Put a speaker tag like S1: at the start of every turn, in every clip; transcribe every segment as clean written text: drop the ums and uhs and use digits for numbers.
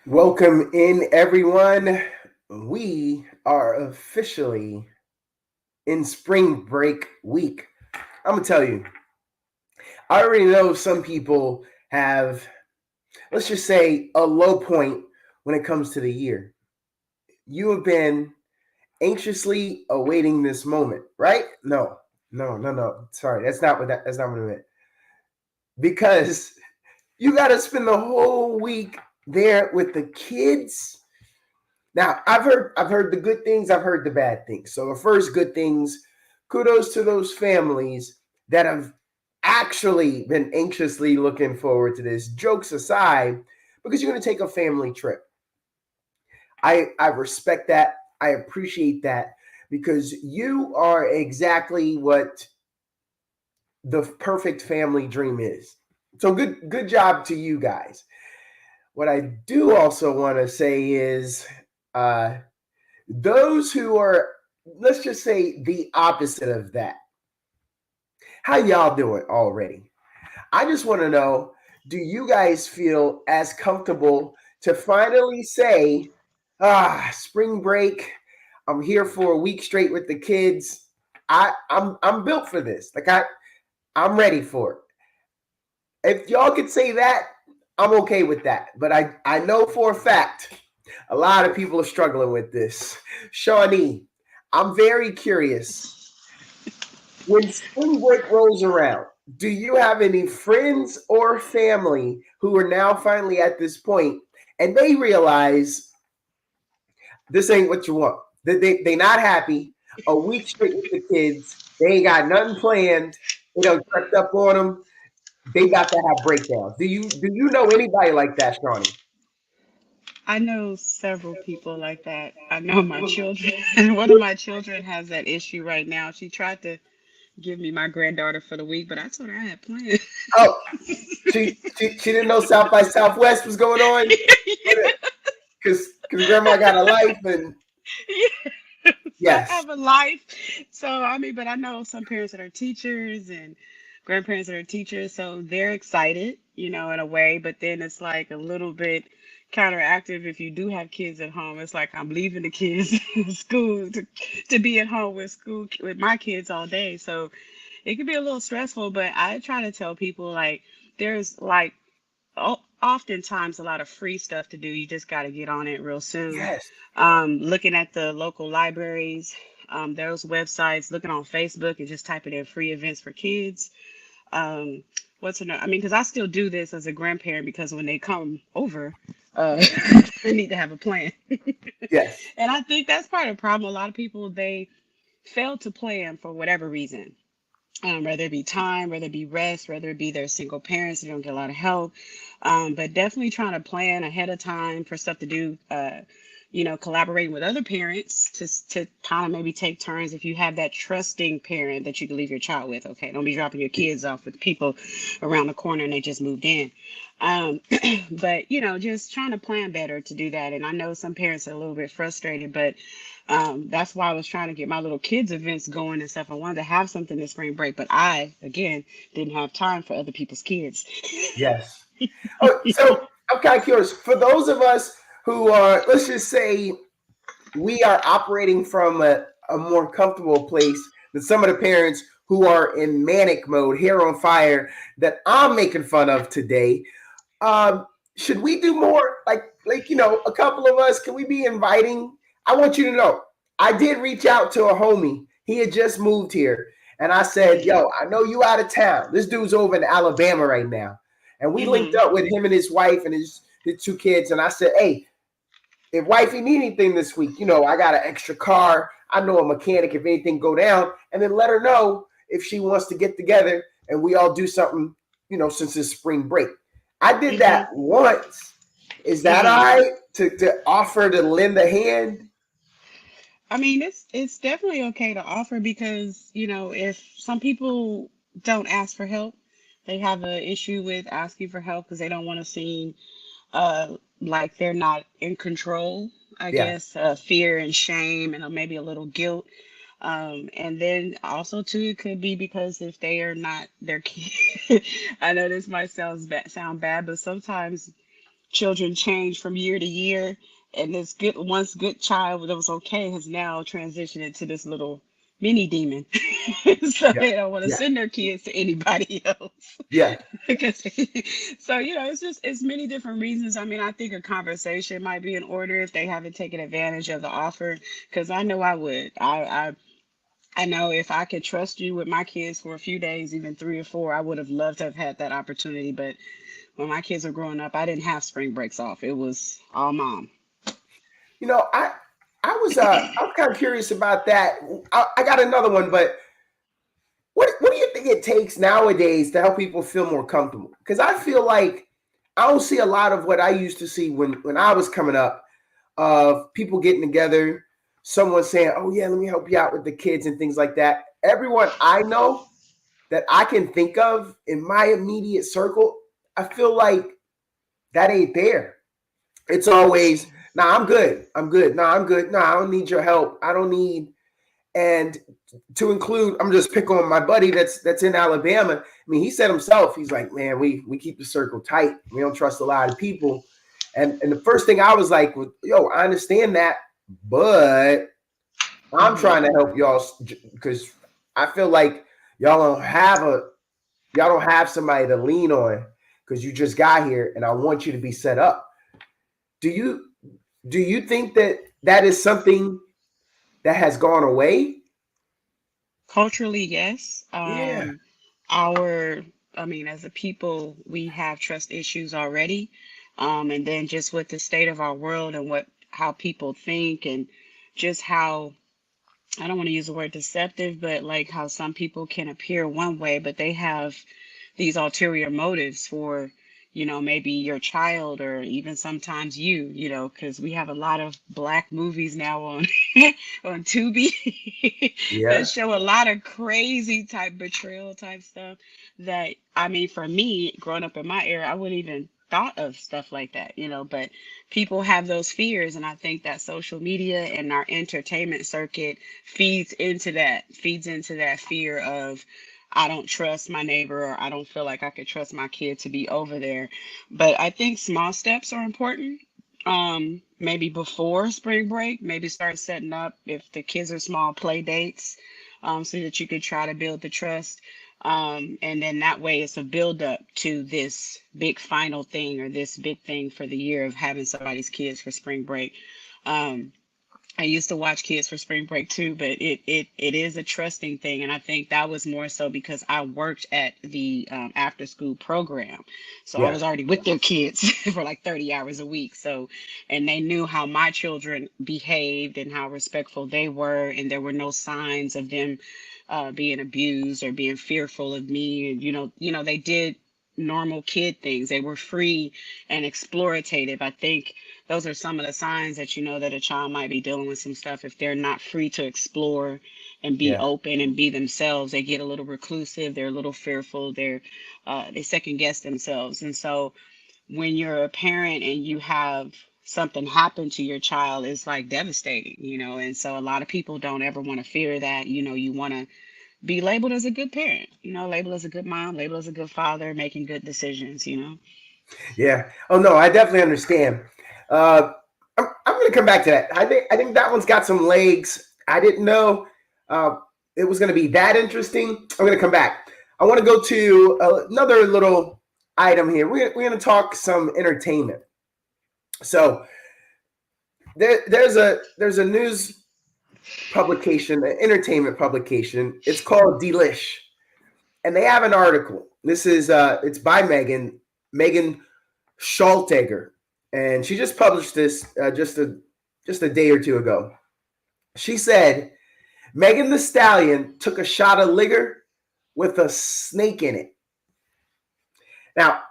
S1: Welcome in, everyone. We are officially in spring break week. I'm going to tell you, I already know some people have, let's just say, a low point when it comes to the year. You have been anxiously awaiting this moment, right? No. Sorry, that's not what I meant. Because you got to spend the whole week there with the kids. Now, I've heard the good things, I've heard the bad things. So the first good things, kudos to those families that have actually been anxiously looking forward to this. Jokes aside, because you're going to take a family trip. I respect that. I appreciate that because you are exactly what the perfect family dream is. So good job to you guys. What I do also want to say is uh those who are, let's just say, the opposite of that. How y'all doing already? I just want to know, do you guys feel as comfortable to finally say, spring break, I'm here for a week straight with the kids. I'm built for this. I'm ready for it. If y'all could say that, I'm okay with that. But I know for a fact a lot of people are struggling with this. Shawnee, I'm very curious. When spring break rolls around, do you have any friends or family who are now finally at this point and they realize this ain't what you want? They not happy. A week straight with the kids, they ain't got nothing planned. They don't crept up on them. They got to have breakdowns. Do you know anybody like that, Shawnee?
S2: I know several people like that. I know my children. One of my children has that issue right now. She tried to give me my granddaughter for the week, but I told her I had plans.
S1: Oh, she didn't know South by Southwest was going on because grandma got a life and
S2: So I
S1: yes.
S2: have a life. So I mean, but I know some parents that are teachers and grandparents that are teachers, so they're excited, in a way, but then it's like a little bit counteractive if you do have kids at home. It's like I'm leaving the kids in school to be at home with my kids all day. So it can be a little stressful, but I try to tell people like there's like oftentimes a lot of free stuff to do. You just got to get on it real soon.
S1: Yes.
S2: Looking at the local libraries, those websites, looking on Facebook and just typing in free events for kids. Um, what's another? I mean, because I still do this as a grandparent because when they come over, they need to have a plan.
S1: Yes.
S2: And I think that's part of the problem. A lot of people, they fail to plan for whatever reason, whether it be time, whether it be rest, whether it be their single parents, they don't get a lot of help. But definitely trying to plan ahead of time for stuff to do. Collaborating with other parents to kind of maybe take turns if you have that trusting parent that you can leave your child with. Okay, don't be dropping your kids off with people around the corner and they just moved in. Um, but just trying to plan better to do that. And I know some parents are a little bit frustrated, but that's why I was trying to get my little kids events going and stuff. I wanted to have something this spring break, but I, again, didn't have time for other people's kids.
S1: Yes. Oh, so I'm kind of curious. For those of us who are, let's just say, we are operating from a more comfortable place than some of the parents who are in manic mode, hair on fire, that I'm making fun of today. Um, should we do more? A couple of us, can we be inviting? I want you to know, I did reach out to a homie. He had just moved here. And I said,
S2: Mm-hmm.
S1: yo, I know you out of town. This dude's over in Alabama right now. And we linked
S2: Mm-hmm.
S1: up with him and his wife and his two kids. And I said, hey, if wifey need anything this week, I got an extra car. I know a mechanic if anything go down. And then let her know if she wants to get together and we all do something, since it's spring break. I did that
S2: Mm-hmm.
S1: once. Is that all
S2: Mm-hmm.
S1: right to offer to lend a hand?
S2: I mean, it's definitely okay to offer because, if some people don't ask for help, they have an issue with asking for help because they don't want to seem like they're not in control, I
S1: Yeah.
S2: guess, fear and shame and maybe a little guilt. And then also too, it could be because if they are not their kid, I know this might sound bad, but sometimes children change from year to year, and this good once good child that was okay has now transitioned into this little mini demon. So
S1: Yeah.
S2: they don't want to
S1: Yeah.
S2: send their kids to anybody else.
S1: Yeah.
S2: Because so it's just it's many different reasons. I mean, I think a conversation might be in order if they haven't taken advantage of the offer, because I know I would. I know if I could trust you with my kids for a few days, even 3 or 4, I would have loved to have had that opportunity. But when my kids were growing up, I didn't have spring breaks off. It was all mom.
S1: You know, I was kind of curious about that. I got another one, but what do you think it takes nowadays to help people feel more comfortable? Because I feel like I don't see a lot of what I used to see when I was coming up, of people getting together, someone saying, "Oh yeah, let me help you out with the kids," and things like that. Everyone I know that I can think of in my immediate circle, I feel like that ain't there. It's always, "Nah, I'm good. I'm good. Nah, I'm good. Nah, I don't need your help. I don't need." And to include, I'm just pick on my buddy that's in Alabama. I mean, he said himself, he's like, "Man, we keep the circle tight. We don't trust a lot of people." And the first thing I was like, "Yo, I understand that, but I'm
S2: Hmm.
S1: trying to help y'all because I feel like y'all don't have a y'all don't have somebody to lean on because you just got here, and I want you to be set up." Do you do you think that that is something that has gone away?
S2: Culturally, yes.
S1: Yeah,
S2: Our, I mean, as a people, we have trust issues already. And then just with the state of our world and how people think, and just how, I don't want to use the word deceptive, but like how some people can appear one way, but they have these ulterior motives for, maybe your child, or even sometimes because we have a lot of black movies now on on Tubi that
S1: yeah,
S2: show a lot of crazy type betrayal type stuff that, I mean, for me, growing up in my era, I wouldn't even thought of stuff like that, but people have those fears, and I think that social media and our entertainment circuit feeds into that fear of, I don't trust my neighbor, or I don't feel like I could trust my kid to be over there. But I think small steps are important. Maybe before spring break, maybe start setting up, if the kids are small, play dates, so that you could try to build the trust. And then that way it's a build up to this big final thing, or this big thing for the year of having somebody's kids for spring break. Um, I used to watch kids for spring break too, but it is a trusting thing, and I think that was more so because I worked at the after school program, so I
S1: yeah,
S2: was already with their kids for like 30 hours a week. So, and they knew how my children behaved and how respectful they were, and there were no signs of them being abused or being fearful of me, and they did normal kid things. They were free and explorative. I think those are some of the signs that that a child might be dealing with some stuff. If they're not free to explore and be
S1: yeah,
S2: open and be themselves, they get a little reclusive, they're a little fearful, they second guess themselves. And so when you're a parent and you have something happen to your child, it's like devastating, and so a lot of people don't ever want to fear that. You want to be labeled as a good parent, labeled as a good mom, labeled as a good father, making good decisions.
S1: yeah. Oh no, I definitely understand. I'm going to come back to that. I think that one's got some legs. I didn't know uh, it was going to be that interesting. I'm going to come back. I want to go to another little item here. We're going to talk some entertainment. So there's a news publication, an entertainment publication. It's called Delish, and they have an article. This is it's by Megan Schaltegger, and she just published this just a day or two ago. She said Megan the Stallion took a shot of liquor with a snake in it. Now,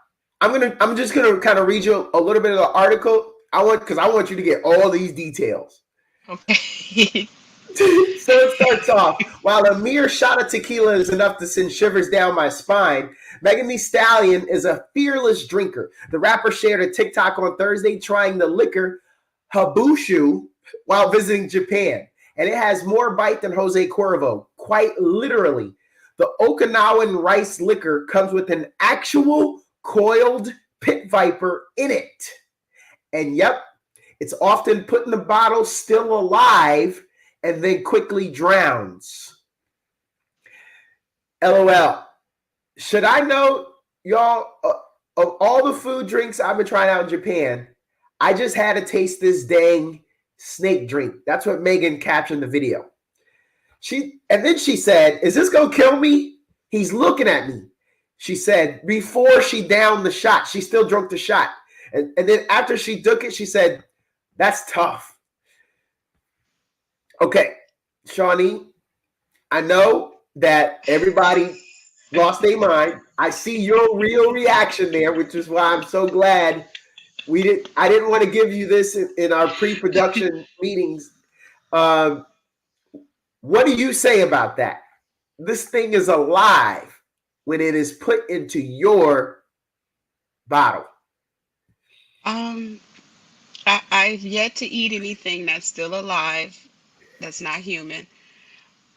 S1: I'm just gonna kind of read you a little bit of the article. I want you to get all these details.
S2: Okay.
S1: So it starts off. While a mere shot of tequila is enough to send shivers down my spine, Megan Thee Stallion is a fearless drinker. The rapper shared a TikTok on Thursday trying the liquor Habushu while visiting Japan. And it has more bite than Jose Cuervo. Quite literally. The Okinawan rice liquor comes with an actual coiled pit viper in it. And yep, it's often put in the bottle still alive and then quickly drowns. LOL. Should I know, y'all, of all the food drinks I've been trying out in Japan, I just had to taste this dang snake drink. That's what Megan captioned the video. And then she said, "Is this gonna kill me?" He's looking at me. She said before she downed the shot, she still drank the shot. And then after she took it, she said, "That's tough." Okay, Shawnee, I know that everybody lost their mind. I see your real reaction there, which is why I'm so glad I didn't want to give you this in our pre-production meetings. What do you say about that? This thing is alive when it is put into your bottle.
S2: I've yet to eat anything that's still alive, that's not human.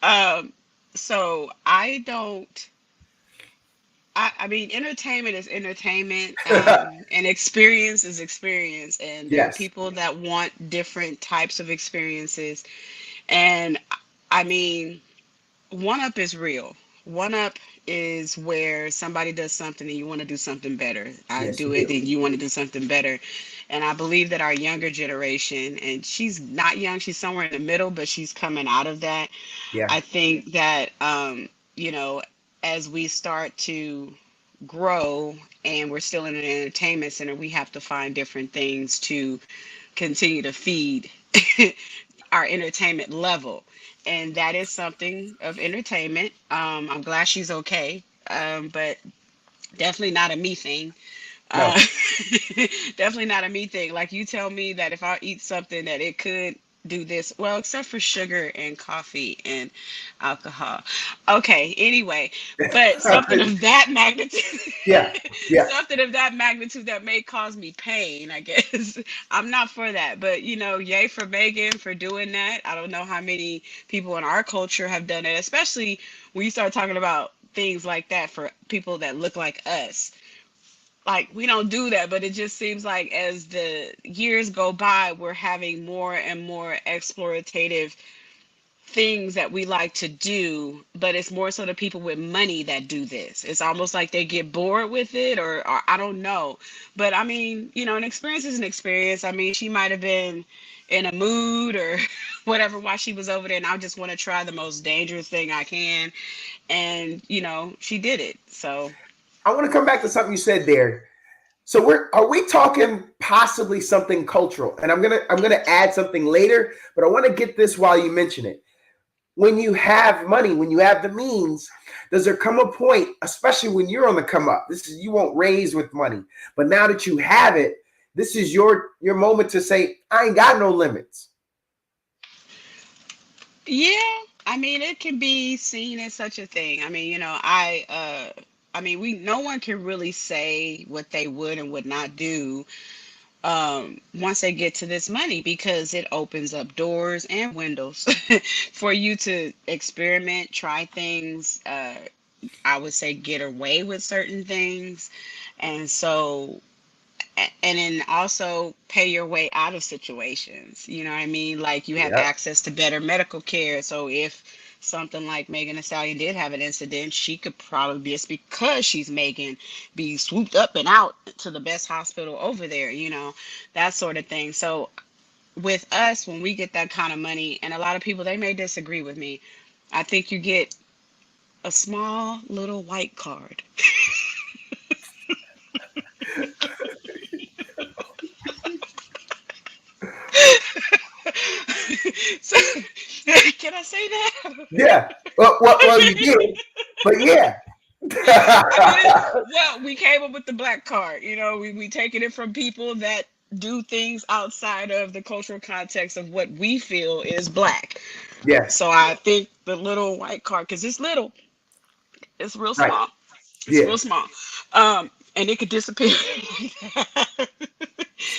S2: Um, so I don't. I mean, entertainment is entertainment, and experience is experience, and there are
S1: Yes.
S2: people that want different types of experiences. And I mean, one up is real. One up is where somebody does something and you want to do something better. I
S1: Yes, you
S2: do it,
S1: do.
S2: then you want to do something better. And I believe that our younger generation, and she's not young, she's somewhere in the middle, but she's coming out of that.
S1: Yeah.
S2: I think that, you know, as we start to grow and we're still in an entertainment center, we have to find different things to continue to feed our entertainment level. And that is something of entertainment. I'm glad she's okay, but definitely not a me thing.
S1: No.
S2: Uh, definitely not a me thing. Like you tell me that if I eat something that it could do this, well, except for sugar and coffee and alcohol. Okay, anyway, but something of that magnitude,
S1: Yeah. Yeah.
S2: something of that magnitude that may cause me pain, I guess. I'm not for that, but yay for Megan for doing that. I don't know how many people in our culture have done it, especially when you start talking about things like that for people that look like us. Like we don't do that, but it just seems like as the years go by, we're having more and more exploitative things that we like to do, but it's more so the people with money that do this. It's almost like they get bored with it, or I don't know. But I mean, an experience is an experience. I mean, she might have been in a mood or whatever while she was over there, and I just want to try the most dangerous thing I can. And, she did it. So
S1: I want to come back to something you said there. So are we talking possibly something cultural? And I'm gonna add something later, but I want to get this while you mention it. When you have money, when you have the means, does there come a point, especially when you're on the come up? This is, you won't raise with money, but now that you have it, this is your moment to say, I ain't got no limits.
S2: yeah, I mean, it can be seen as such a thing. I mean, I mean, no one can really say what they would and would not do once they get to this money, because it opens up doors and windows for you to experiment, try things. I would say get away with certain things, and so and then also pay your way out of situations. You know what I mean? Like you have
S1: Yeah.
S2: access to better medical care. So if something like Megan Thee Stallion did have an incident, she could probably, just because she's Megan, be swooped up and out to the best hospital over there, that sort of thing. So with us, when we get that kind of money, and a lot of people, they may disagree with me, I think you get a small little white card. So, can I say that?
S1: Yeah. Well, you did, but yeah.
S2: I mean, well, we came up with the black card. We taking it from people that do things outside of the cultural context of what we feel is black.
S1: Yes.
S2: So I think the little white card, because it's little, it's real
S1: Right.
S2: small. It's
S1: Yeah.
S2: real small. And it could disappear.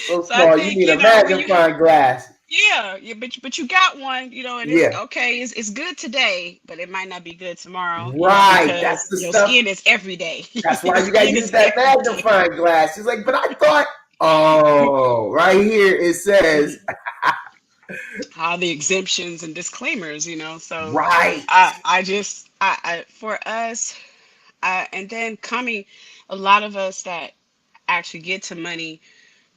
S1: So
S2: So I
S1: small, you
S2: think,
S1: need a
S2: when you
S1: magnifying glass.
S2: yeah, but you got one, and it's
S1: Yeah.
S2: okay. It's good today, but it might not be good tomorrow,
S1: Right. That's
S2: because
S1: the
S2: your
S1: stuff.
S2: skin is every day.
S1: That's
S2: Your
S1: why you gotta
S2: skin
S1: use
S2: is
S1: that
S2: every day.
S1: magnifying glass. He's like, but I thought. Oh, right here it says,
S2: All the exemptions and disclaimers, you know. So
S1: right.
S2: I just for us, and then coming, a lot of us that actually get to money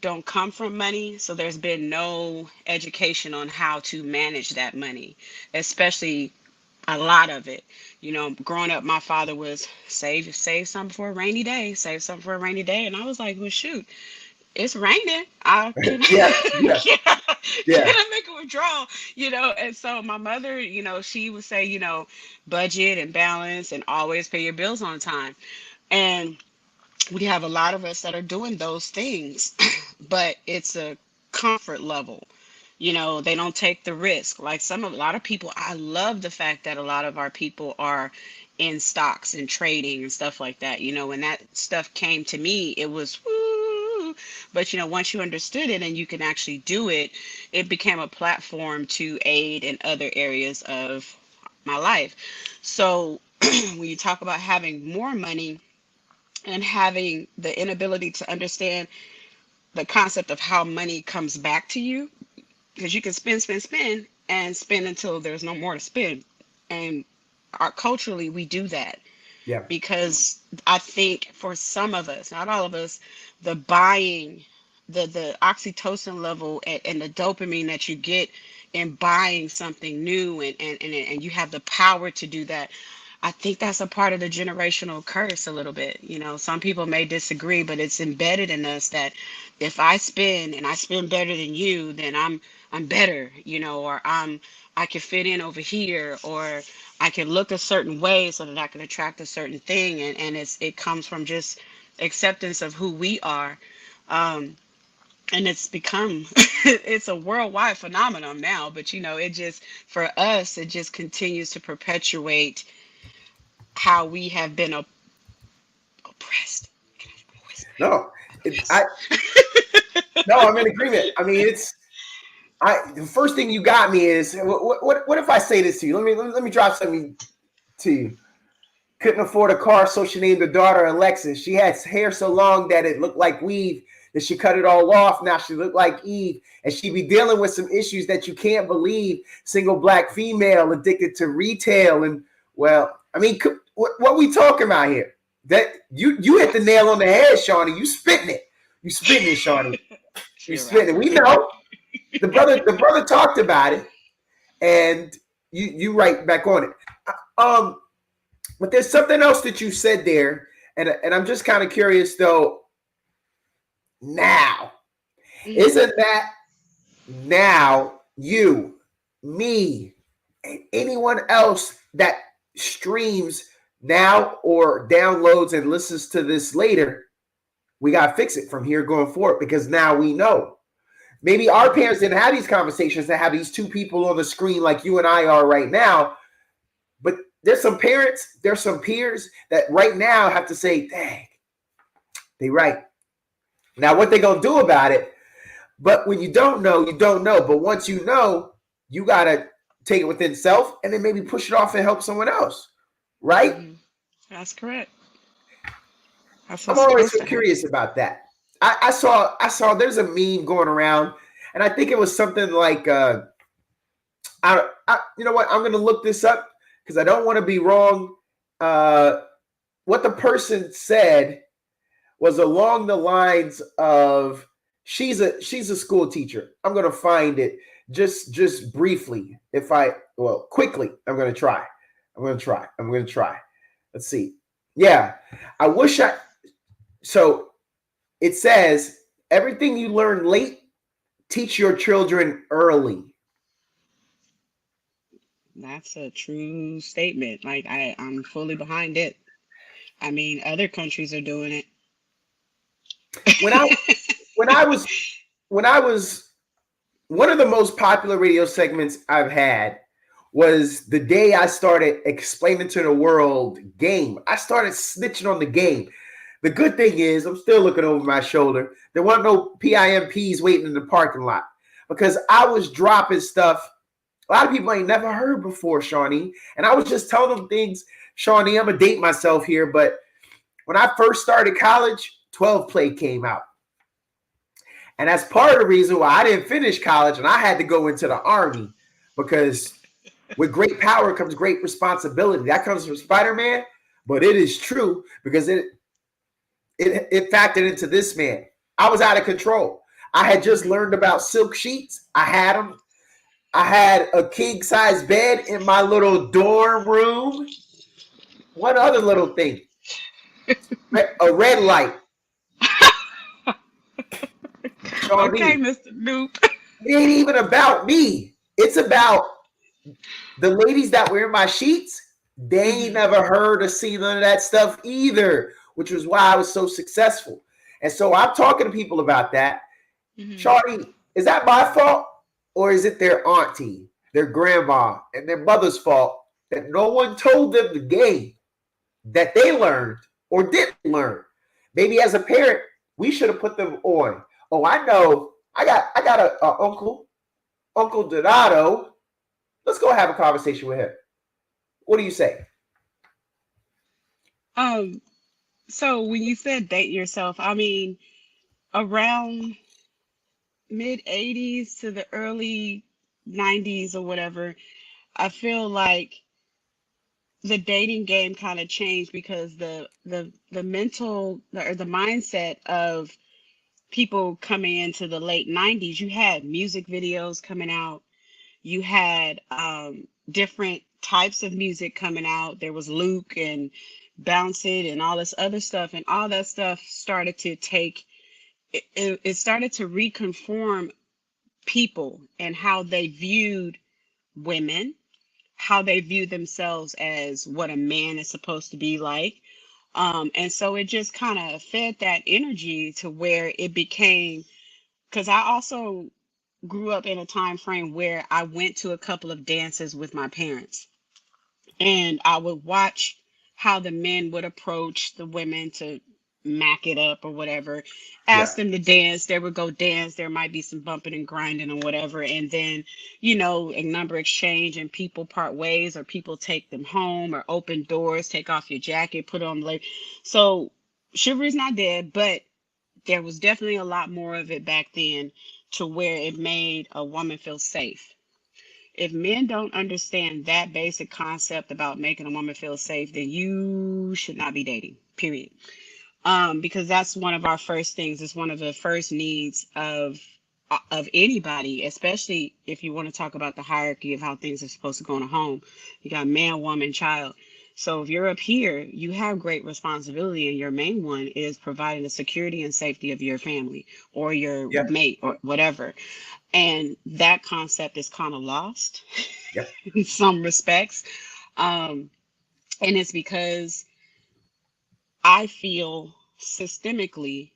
S2: don't come from money, so there's been no education on how to manage that money, especially a lot of it. You know, growing up, my father was save something for a rainy day, save something for a rainy day, and I was like, well, shoot, it's raining. I can
S1: Yeah, yeah,
S2: can I, can
S1: yeah,
S2: I make a withdrawal? You know, and so my mother, you know, she would say, you know, budget and balance and always pay your bills on time. And we have a lot of us that are doing those things, but it's a comfort level. You know, they don't take the risk. Like a lot of people, I love the fact that a lot of our people are in stocks and trading and stuff like that. You know, when that stuff came to me, it was woo. But you know, once you understood it and you can actually do it, it became a platform to aid in other areas of my life. So when you talk about having more money and having the inability to understand the concept of how money comes back to you, because you can spend and spend until there's no more to spend. And culturally, we do that
S1: yeah.
S2: because I think for some of us, not all of us, the buying, the oxytocin level and the dopamine that you get in buying something new and you have the power to do that. I think that's a part of the generational curse a little bit. You know, some people may disagree, but it's embedded in us that if I spend and I spend better than you, then I'm better, you know, or I can fit in over here, or I can look a certain way so that I can attract a certain thing, and it comes from just acceptance of who we are. Um, and it's become it's a worldwide phenomenon now, but you know, it just for us it just continues to perpetuate how we have been oppressed.
S1: No, I
S2: Oppressed.
S1: no, I'm in agreement. I mean, it's the first thing you got me is what if I say this to you? Let me drop something to you. Couldn't afford a car, so she named her daughter Alexis. She had hair so long that it looked like weave. That she cut it all off. Now she looked like Eve, and she be dealing with some issues that you can't believe. Single black female addicted to retail, and well, I mean, what we talking about here? That you hit the nail on the head, Shawnee. You spitting it. You spitting it, Shawnee. You
S2: You're right.
S1: spitting it. We know the brother talked about it, and you right back on it. Um, but there's something else that you said there, and I'm just kind of curious though. Now,
S2: Hmm.
S1: isn't that now you, me, and anyone else that streams now or downloads and listens to this later? We got to fix it from here going forward because now we know. Maybe our
S2: Hmm.
S1: parents didn't have these conversations to have these two people on the screen like you and I are right now. But there's some parents, there's some peers that right now have to say, dang, they right. Now, what they going to do about it? But when you don't know, you don't know. But once you know, you got to take it within self and then maybe push it off and help someone else. Right?
S2: Hmm. That's correct. That's
S1: I'm
S2: what's
S1: always
S2: supposed
S1: so
S2: to happen.
S1: curious about that. I saw there's a meme going around, and I think it was something like you know what? I'm gonna look this up because I don't want to be wrong. Uh, what the person said was along the lines of she's a school teacher. I'm gonna find it just briefly. If I well quickly, I'm gonna try. I'm gonna try. Let's see. Yeah, I wish I. So it says everything you learn late, teach your children early.
S2: That's a true statement. Like I'm fully behind it. I mean, other countries are doing
S1: When I
S2: it.
S1: when I was when I was one of the most popular radio segments I've had was the day I started explaining to the world game. I started snitching on the game. The good thing is, I'm still looking over my shoulder. There weren't no PIMPs waiting in the parking lot because I was dropping stuff a lot of people ain't never heard before, Shawnee. And I was just telling them things, Shawnee, I'm going to date myself here, but when I first started college, 12 play came out. And that's part of the reason why I didn't finish college and I had to go into the Army, because with great power comes great responsibility. That comes from Spider-Man, but it is true because it factored into this man. I was out of control. I had just learned about silk sheets. I had them. I had a king size bed in my little dorm room. One other little thing, a red light.
S2: Okay,
S1: Shawnee,
S2: Mr. Noop.
S1: it ain't even about me. It's about the ladies that were in my sheets. They ain't
S2: Hmm.
S1: never heard or seen none of that stuff either, which was why I was so successful. And so I'm talking to people about that.
S2: Hmm.
S1: Shawnee, is that my fault? Or is it their auntie, their grandma, and their mother's fault that no one told them the game that they learned or didn't learn? Maybe as a parent, we should have put them on. Oh, I know. I got a Uncle Donato. Let's go have a conversation with him. What do you say?
S2: Um, so when you said date yourself, I mean, around mid 80s to the early 90s or whatever, I feel like the dating game kind of changed because the mental or the mindset of people coming into the late 90s, you had music videos coming out, you had different types of music coming out. There was Luke and Bounce It and all this other stuff, and all that stuff started to take it started to reconform people and how they viewed women, how they viewed themselves as what a man is supposed to be like. And so it just kind of fed that energy to where it became, because I also grew up in a time frame where I went to a couple of dances with my parents, and I would watch how the men would approach the women to mac it up or whatever,
S1: Yeah,
S2: ask them to dance, they would go dance, there might be some bumping and grinding or whatever, and then, you know, a number exchange and people part ways, or people take them home, or open doors, take off your jacket, put on the leg. So chivalry's not dead, but there was definitely a lot more of it back then, to where it made a woman feel safe. If men don't understand that basic concept about making a woman feel safe, then you should not be dating, period. Because that's one of our first things. It's one of the first needs of anybody, especially if you want to talk about the hierarchy of how things are supposed to go in a home. You got man, woman, child. So if you're up here, you have great responsibility, and your main one is providing the security and safety of your family or your
S1: yeah,
S2: mate or whatever. And that concept is kind of lost
S1: yeah,
S2: in some respects. Um, and it's because I feel systemically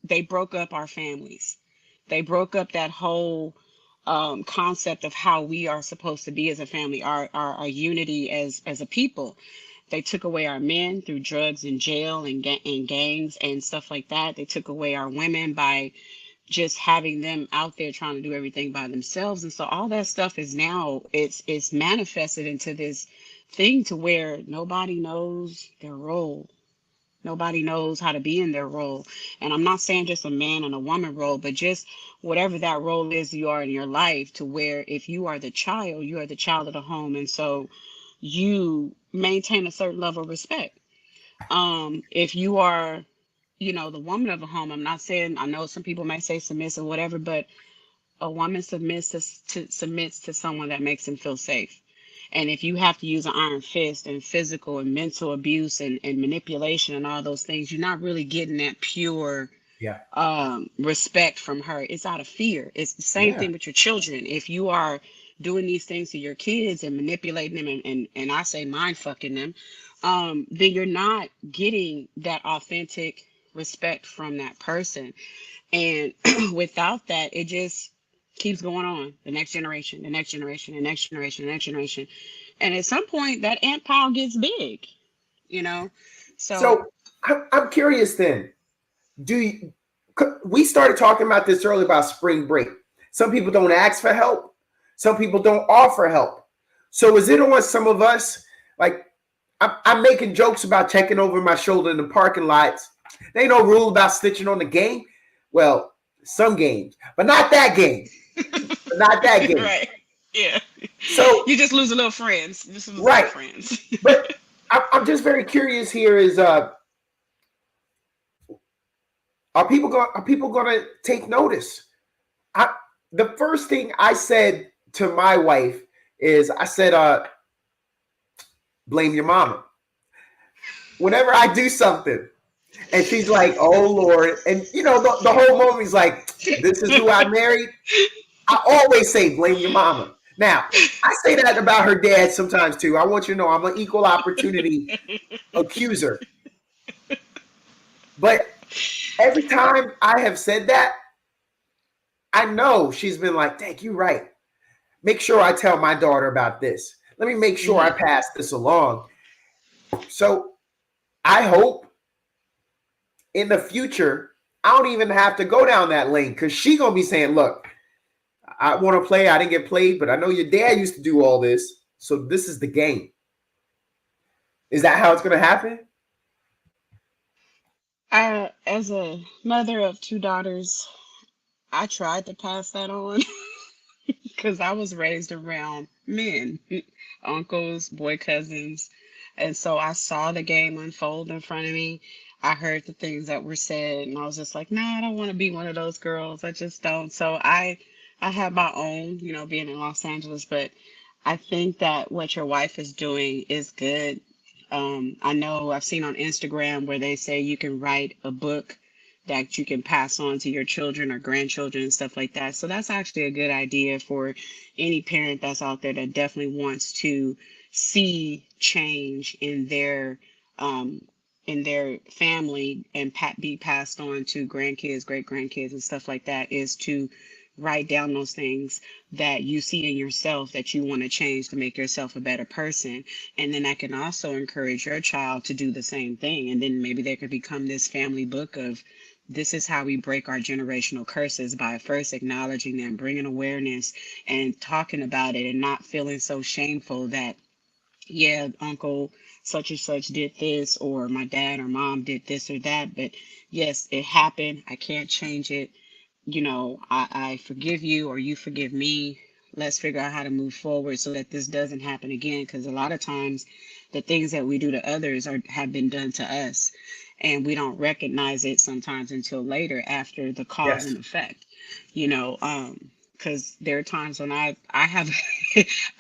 S2: they broke up our families. They broke up that whole concept of how we are supposed to be as a family, our unity as a people. They took away our men through drugs and jail and gangs and stuff like that. They took away our women by just having them out there trying to do everything by themselves. And so all that stuff is now it's manifested into this thing to where nobody knows their role. Nobody knows how to be in their role. And I'm not saying just a man and a woman role, but just whatever that role is you are in your life, to where if you are the child, you are the child of the home. And so you maintain a certain level of respect. If you are, you know, the woman of a home, I'm not saying, I know some people may say submissive, whatever, but a woman submits to someone that makes them feel safe. And if you have to use an iron fist and physical and mental abuse and manipulation and all those things, you're not really getting that pure
S1: yeah,
S2: respect from her. It's out of fear. It's the same
S1: yeah,
S2: thing with your children. If you are doing these things to your kids and manipulating them and I say mind fucking them, then you're not getting that authentic respect from that person. And without that, it just keeps going on. The next generation, the next generation, the next generation, the next generation. And at some point, that ant pile gets big, you know? So,
S1: So I'm curious then. Do you, we started talking about this earlier about spring break? Some people don't ask for help. Some people don't offer help. So is it on some of us? Like I'm making jokes about checking over my shoulder in the parking lots. There ain't no rule about snitching on the game. Well, some games, but not that game. But not that game.
S2: Right. Yeah.
S1: So
S2: You just lose a little friends. You just lose a little
S1: right,
S2: friends.
S1: but I'm just very curious here. Is are people going to take notice? I, the first thing I said to my wife is I said, blame your mama. Whenever I do something, and she's like, oh Lord, and the whole movie's like, this is who I married. I always say blame your mama. Now, I say that about her dad sometimes too. I want you to know I'm an equal opportunity accuser. But every time I have said that, I know she's been like, Dad, you right. Make sure I tell my daughter about this. Let me make sure I
S2: Mhm.
S1: pass this along. So I hope in the future, I don't even have to go down that lane because she gonna be saying, look, I want to play. I didn't get played, but I know your dad used to do all this. So this is the game. Is that how it's gonna happen?
S2: As a mother of two daughters, I tried to pass that on because I was raised around men, uncles, boy cousins. And so I saw the game unfold in front of me. I heard the things that were said, and I was just like, nah, I don't want to be one of those girls. I just don't. So I have my own, being in Los Angeles, but I think that what your wife is doing is good. I know I've seen on Instagram where they say you can write a book that you can pass on to your children or grandchildren and stuff like that. So that's actually a good idea for any parent that's out there that definitely wants to see change um, in their family and be passed on to grandkids, great grandkids, and stuff like that. Is to write down those things that you see in yourself that you want to change to make yourself a better person. And then that can also encourage your child to do the same thing. And then maybe there could become this family book of this is how we break our generational curses by first acknowledging them, bringing awareness and talking about it and not feeling so shameful that, yeah, uncle such and such did this, or my dad or mom did this or that. But yes, it happened. I can't change it. I forgive you or you forgive me. Let's figure out how to move forward so that this doesn't happen again. Because a lot of times, the things that we do to others have been done to us, and we don't recognize it sometimes until later after the cause
S1: Yes.
S2: and effect. Because there are times when I have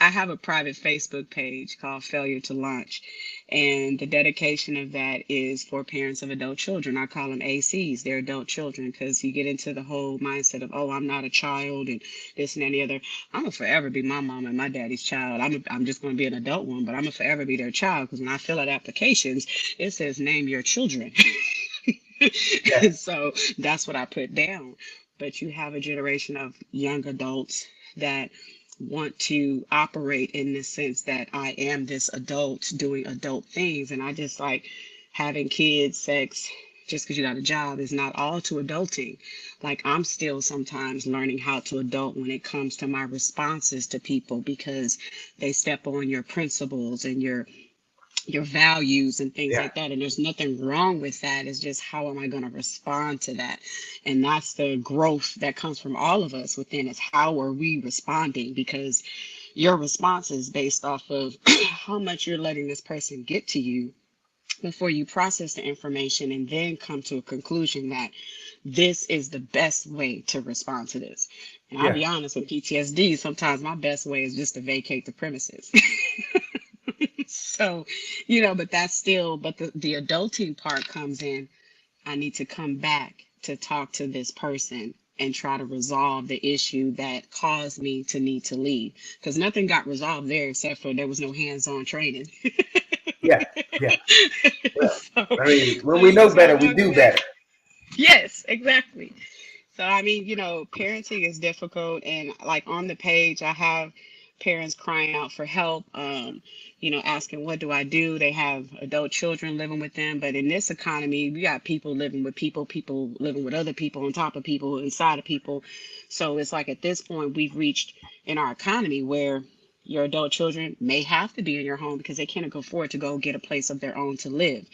S2: I have a private Facebook page called Failure to Launch, and the dedication of that is for parents of adult children. I call them ACs, they're adult children, because you get into the whole mindset of, oh, I'm not a child and this and that and the other. I'm going to forever be my mom and my daddy's child. I'm just going to be an adult one, but I'm going to forever be their child because when I fill out applications, it says name your children.
S1: Yes.
S2: So that's what I put down. But you have a generation of young adults that want to operate in the sense that I am this adult doing adult things. And I just like having kids, sex, just because you got a job is not all to adulting. Like I'm still sometimes learning how to adult when it comes to my responses to people because they step on your principles and your values and things
S1: Yeah.
S2: like that. And there's nothing wrong with that. It's just how am I going to respond to that? And that's the growth that comes from all of us within is how are we responding? Because your response is based off of how much you're letting this person get to you before you process the information and then come to a conclusion that this is the best way to respond to this. And I'll
S1: Yeah.
S2: be honest with PTSD, sometimes my best way is just to vacate the premises. So, but that's still, but the adulting part comes in. I need to come back to talk to this person and try to resolve the issue that caused me to need to leave. Because nothing got resolved there except for there was no hands-on training.
S1: Yeah. Yeah. Well,
S2: So
S1: I mean, when we
S2: that's
S1: know
S2: just how I
S1: better, we
S2: walk
S1: do
S2: away.
S1: better.
S2: Yes, exactly. So I mean, parenting is difficult, and like on the page, I have parents crying out for help. Asking what do I do? They have adult children living with them, but in this economy, we got people living with people, people living with other people, on top of people, inside of people. So it's like at this point, we've reached in our economy where your adult children may have to be in your home because they can't afford to go get a place of their own to live.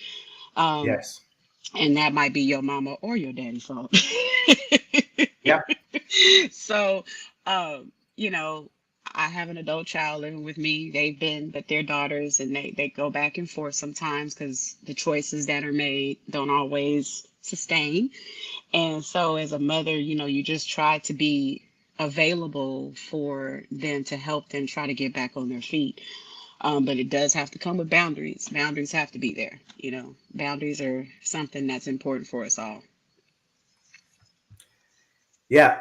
S2: Um,
S1: Yes.
S2: and that might be your mama or your daddy's fault. So, you know, I have an adult child living with me. They've been, but they're daughters, and they go back and forth sometimes because the choices that are made don't always sustain. And so, as a mother, you just try to be available for them to help them try to get back on their feet. But it does have to come with boundaries. Boundaries have to be there. Boundaries are something that's important for us all.
S1: Yeah.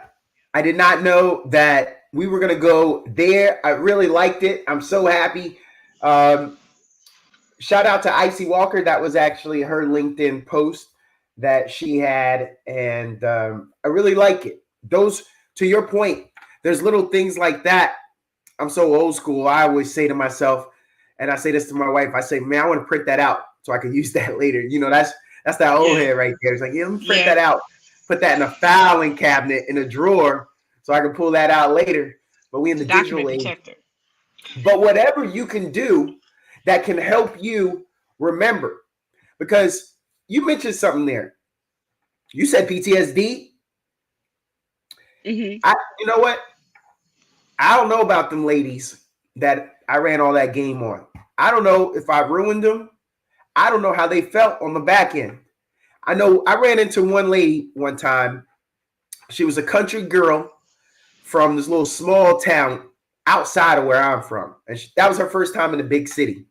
S1: I did not know that we were going to go there. I really liked it. I'm so happy. Um, Shout out to Icy Walker. That was actually her LinkedIn post that she had. And I really like it. Those, to your point, there's little things like that. I'm so old school. I always say to myself, and I say this to my wife, I say, man, I want to print that out so I can use that later. That's that old
S2: Yeah.
S1: head right there. It's like, yeah, let me print
S2: Yeah.
S1: that out, put that in a filing cabinet in a drawer so I can pull that out later. But we in
S2: It's
S1: the
S2: a
S1: digital
S2: document
S1: age.
S2: protector.
S1: But whatever you can do that can help you remember, because you mentioned something there. You said PTSD.
S2: Hmm.
S1: You know what? I don't know about them ladies that I ran all that game on. I don't know if I ruined them. I don't know how they felt on the back end. I know I ran into one lady one time. She was a country girl from this little small town outside of where I'm from. And that was her first time in a big city.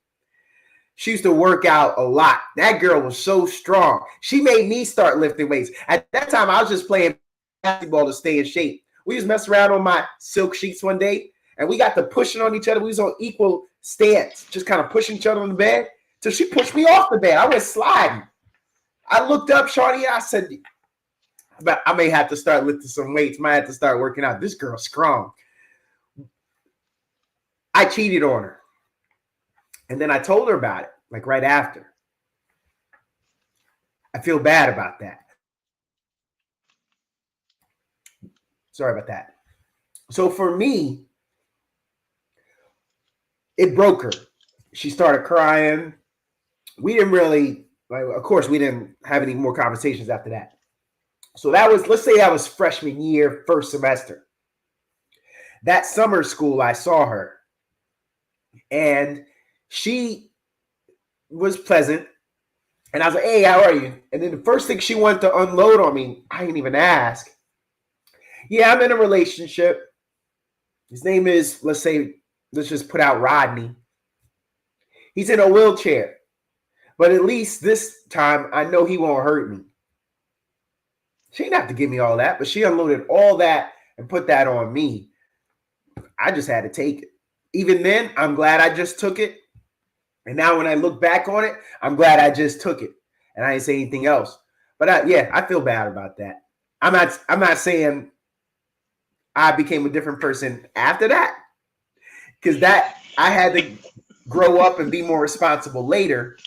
S1: She used to work out a lot. That girl was so strong. She made me start lifting weights. At that time, I was just playing basketball to stay in shape. We just messed around on my silk sheets one day, and we got to pushing on each other. We was on equal stance, just kind of pushing each other on the bed. So she pushed me off the bed. I went sliding. I looked up, Shawty. I said, but I may have to start lifting some weights. Might have to start working out. This girl's strong. I cheated on her. And then I told her about it, like right after. I feel bad about that. Sorry about that. So for me, it broke her. She started crying. We didn't really, like, of course, we didn't have any more conversations after that. So that was, let's say that was freshman year, first semester. That summer school, I saw her, and she was pleasant. And I was like, hey, how are you? And then the first thing she wanted to unload on me, I didn't even ask. Yeah, I'm in a relationship. His name is, let's just put out Rodney. He's in a wheelchair. But at least this time, I know he won't hurt me. She didn't have to give me all that, but she unloaded all that and put that on me. I just had to take it. Even then, I'm glad I just took it. And now when I look back on it, I'm glad I just took it. And I didn't say anything else. But I feel bad about that. I'm not saying I became a different person after that. Because that I had to grow up and be more responsible later.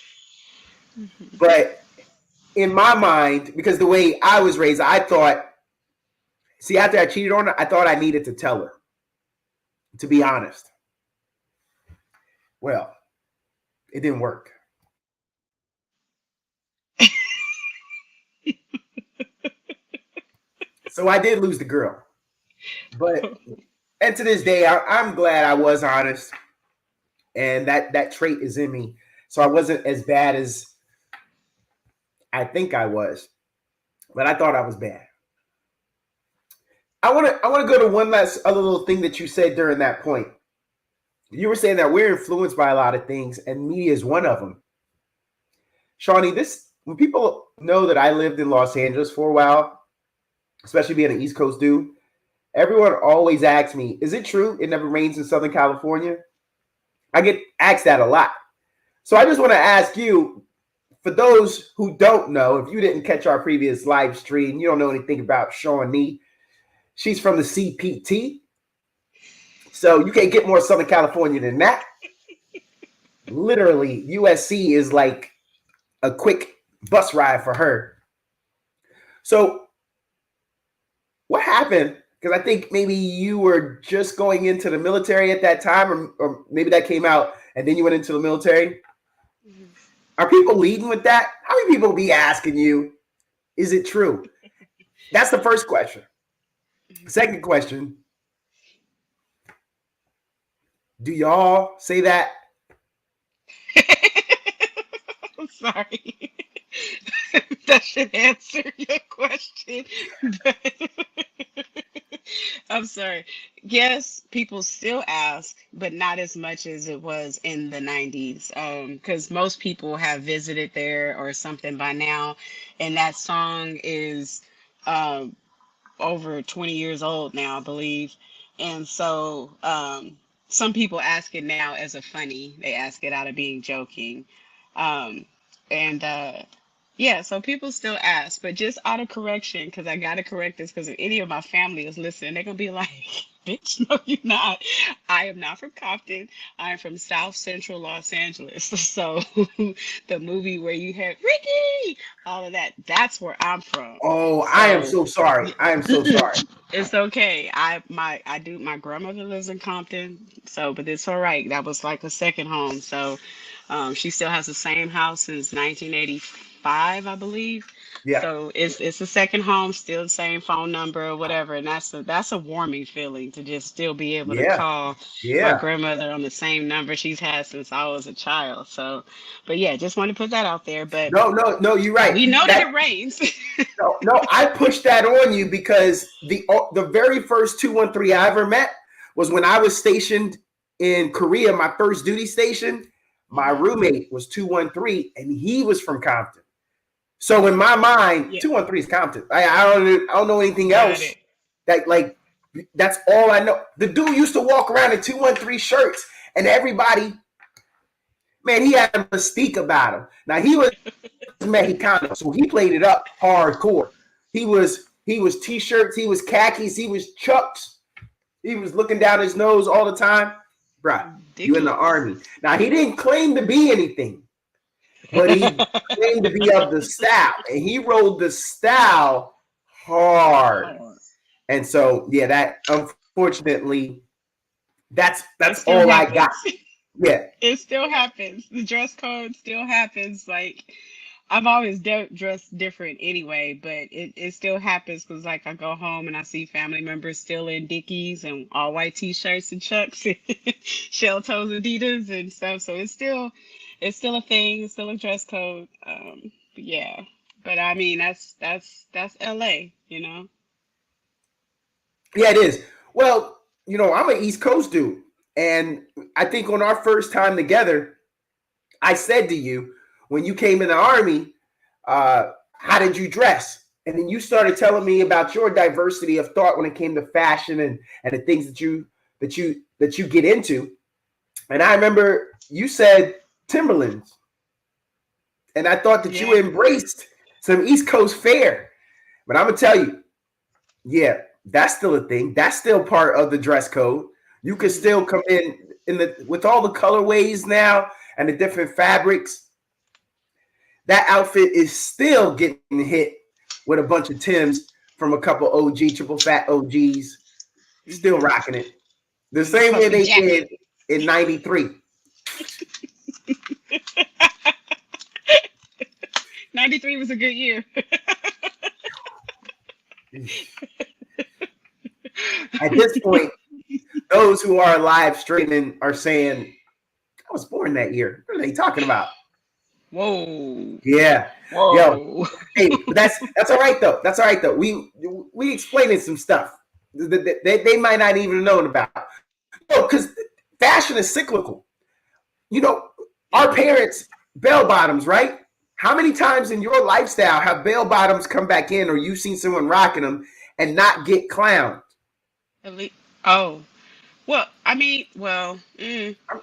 S1: But in my mind, because the way I was raised, I thought, see, after I cheated on her, I thought I needed to tell her, to be honest. Well, it didn't work. So I did lose the girl. But, and to this day, I'm glad I was honest. And that trait is in me. So I wasn't as bad as I think I was. But I thought I was bad. I want to go to one last other little thing that you said during that point. You were saying that we're influenced by a lot of things, and media is one of them. Shawnee, this when people know that I lived in Los Angeles for a while, especially being an East Coast dude, everyone always asks me, "Is it true it never rains in Southern California?" I get asked that a lot. So I just want to ask you, for those who don't know, if you didn't catch our previous live stream, you don't know anything about Shawnee. She's from the CPT, so you can't get more Southern California than that. Literally, USC is like a quick bus ride for her. So what happened? Because I think maybe you were just going into the military at that time, or maybe that came out and then you went into the military. Are people leading with that? How many people be asking you, is it true? That's the first question. Second question: do y'all say that?
S2: I'm sorry. That should answer your question. But I'm sorry. Yes, people still ask, but not as much as it was in the 90s. Because most people have visited there or something by now. And that song is um, over 20 years old now, I believe. And so some people ask it now as a funny, they ask it out of being joking. Um, and yeah, so people still ask, but just out of correction, because I got to correct this, because if any of my family is listening, they're going to be like, bitch, no, you're not. I am not from Compton. I am from South Central Los Angeles. So the movie where you had Ricky, all of that, that's where I'm from.
S1: Oh, I am
S2: So
S1: so sorry. I am so sorry.
S2: it's okay. My grandmother lives in Compton, so but it's all right. That was like a second home. So she still has the same house since 1985, I believe.
S1: Yeah,
S2: So it's a second home, still the same phone number or whatever, and that's a warming feeling to just still be able to
S1: yeah,
S2: call my
S1: yeah.
S2: grandmother on the same number she's had since I was a child. So, but yeah, just want to put that out there. But
S1: No, no, no. You're right.
S2: we know that
S1: That
S2: it rains.
S1: no, no. I pushed that on you because the very first 213 I ever met was when I was stationed in Korea. My first duty station. My
S2: Hmm.
S1: roommate was 213, and he was from Compton. So in my mind,
S2: Yeah,
S1: 213 is Compton. I don't know anything
S2: got
S1: else.
S2: it.
S1: That like that's all I know. The dude used to walk around in 213 shirts, and everybody, man, he had a mystique about him. Now he was Mexicano, so he played it up hardcore. He was t-shirts, he was khakis, he was chucks. He was looking down his nose all the time. Bruh, you in the
S2: Ridiculous.
S1: army. Now he didn't claim to be anything, but he claimed to be of the style, and he rode the style hard.
S2: Hard.
S1: And so, yeah, that unfortunately, that's
S2: It
S1: all
S2: still
S1: I got.
S2: happens.
S1: Yeah,
S2: It still happens. The dress code still happens. Like I've always dressed different anyway, but it still happens because like I go home and I see family members still in Dickies and all white t-shirts and chucks and shell toes Adidas and stuff. So it's still a thing. It's still a dress code. But yeah. But I mean that's LA, you know.
S1: yeah, it is. Well, I'm an East Coast dude, and I think on our first time together, I said to you when you came in the army, how did you dress? And then you started telling me about your diversity of thought when it came to fashion and the things that you get into. And I remember you said Timberlands, and I thought that you
S2: Yeah.
S1: embraced some East Coast fare. But I'm gonna tell you, yeah, that's still a thing. That's still part of the dress code. You can
S2: Hmm.
S1: still come in the with all the colorways now and the different fabrics. That outfit is still getting hit with a bunch of Tims from a couple OG triple fat OGs. Still
S2: Hmm.
S1: rocking it the
S2: And the
S1: same way
S2: puffy
S1: they did
S2: jacket.
S1: in '93.
S2: 93 was a good year.
S1: At this point, those who are live streaming are saying, "I was born that year. What are they talking about?"
S2: Whoa.
S1: Yeah, yo,
S2: Whoa.
S1: hey, but that's all right though. That's all right though. We explaining some stuff that they might not even know about. Because fashion is cyclical. You know, our
S2: Hmm.
S1: parents bell bottoms, right? How many times in your lifestyle have bell bottoms come back in, or you've seen someone rocking them and not get clowned?
S2: At least, oh, well, I mean, well,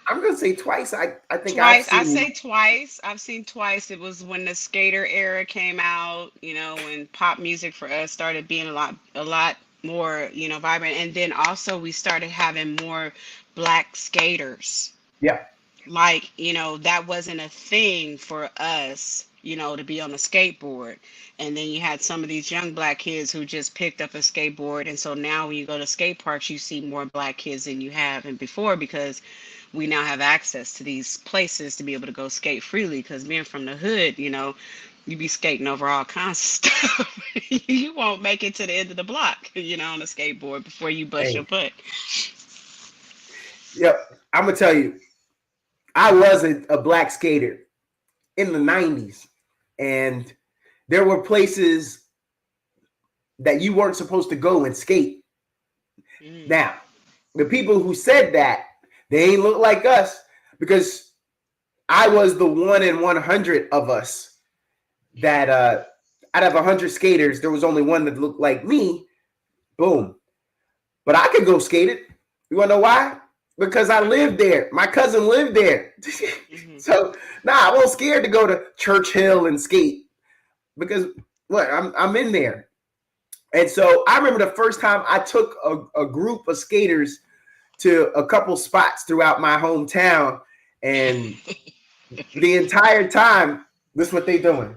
S1: I'm gonna say twice. I think I've
S2: twice. I
S1: seen.
S2: say twice. I've seen twice. It was when the skater era came out, when pop music for us started being a lot more, vibrant. And then also we started having more black skaters.
S1: Yeah,
S2: Like, that wasn't a thing for us, to be on a skateboard. And then you had some of these young black kids who just picked up a skateboard. And so now when you go to skate parks, you see more black kids than you have and before, because we now have access to these places to be able to go skate freely. Because being from the hood, You be skating over all kinds of stuff. You won't make it to the end of the block, on a skateboard before you bust your
S1: Hey,
S2: butt.
S1: yeah, I'm gonna tell you, I was a black skater in the '90s, and there were places that you weren't supposed to go and skate.
S2: Mm.
S1: Now, the people who said that, they ain't look like us, because I was the 1 in 100 of us that out of 100 skaters, there was only one that looked like me. Boom. But I could go skate it. You want to know why? Because I lived there. My cousin lived there.
S2: Hmm.
S1: So, I wasn't scared to go to Churchill and skate because what? I'm in there. And so I remember the first time I took a group of skaters to a couple spots throughout my hometown, and the entire time, this is what they doing.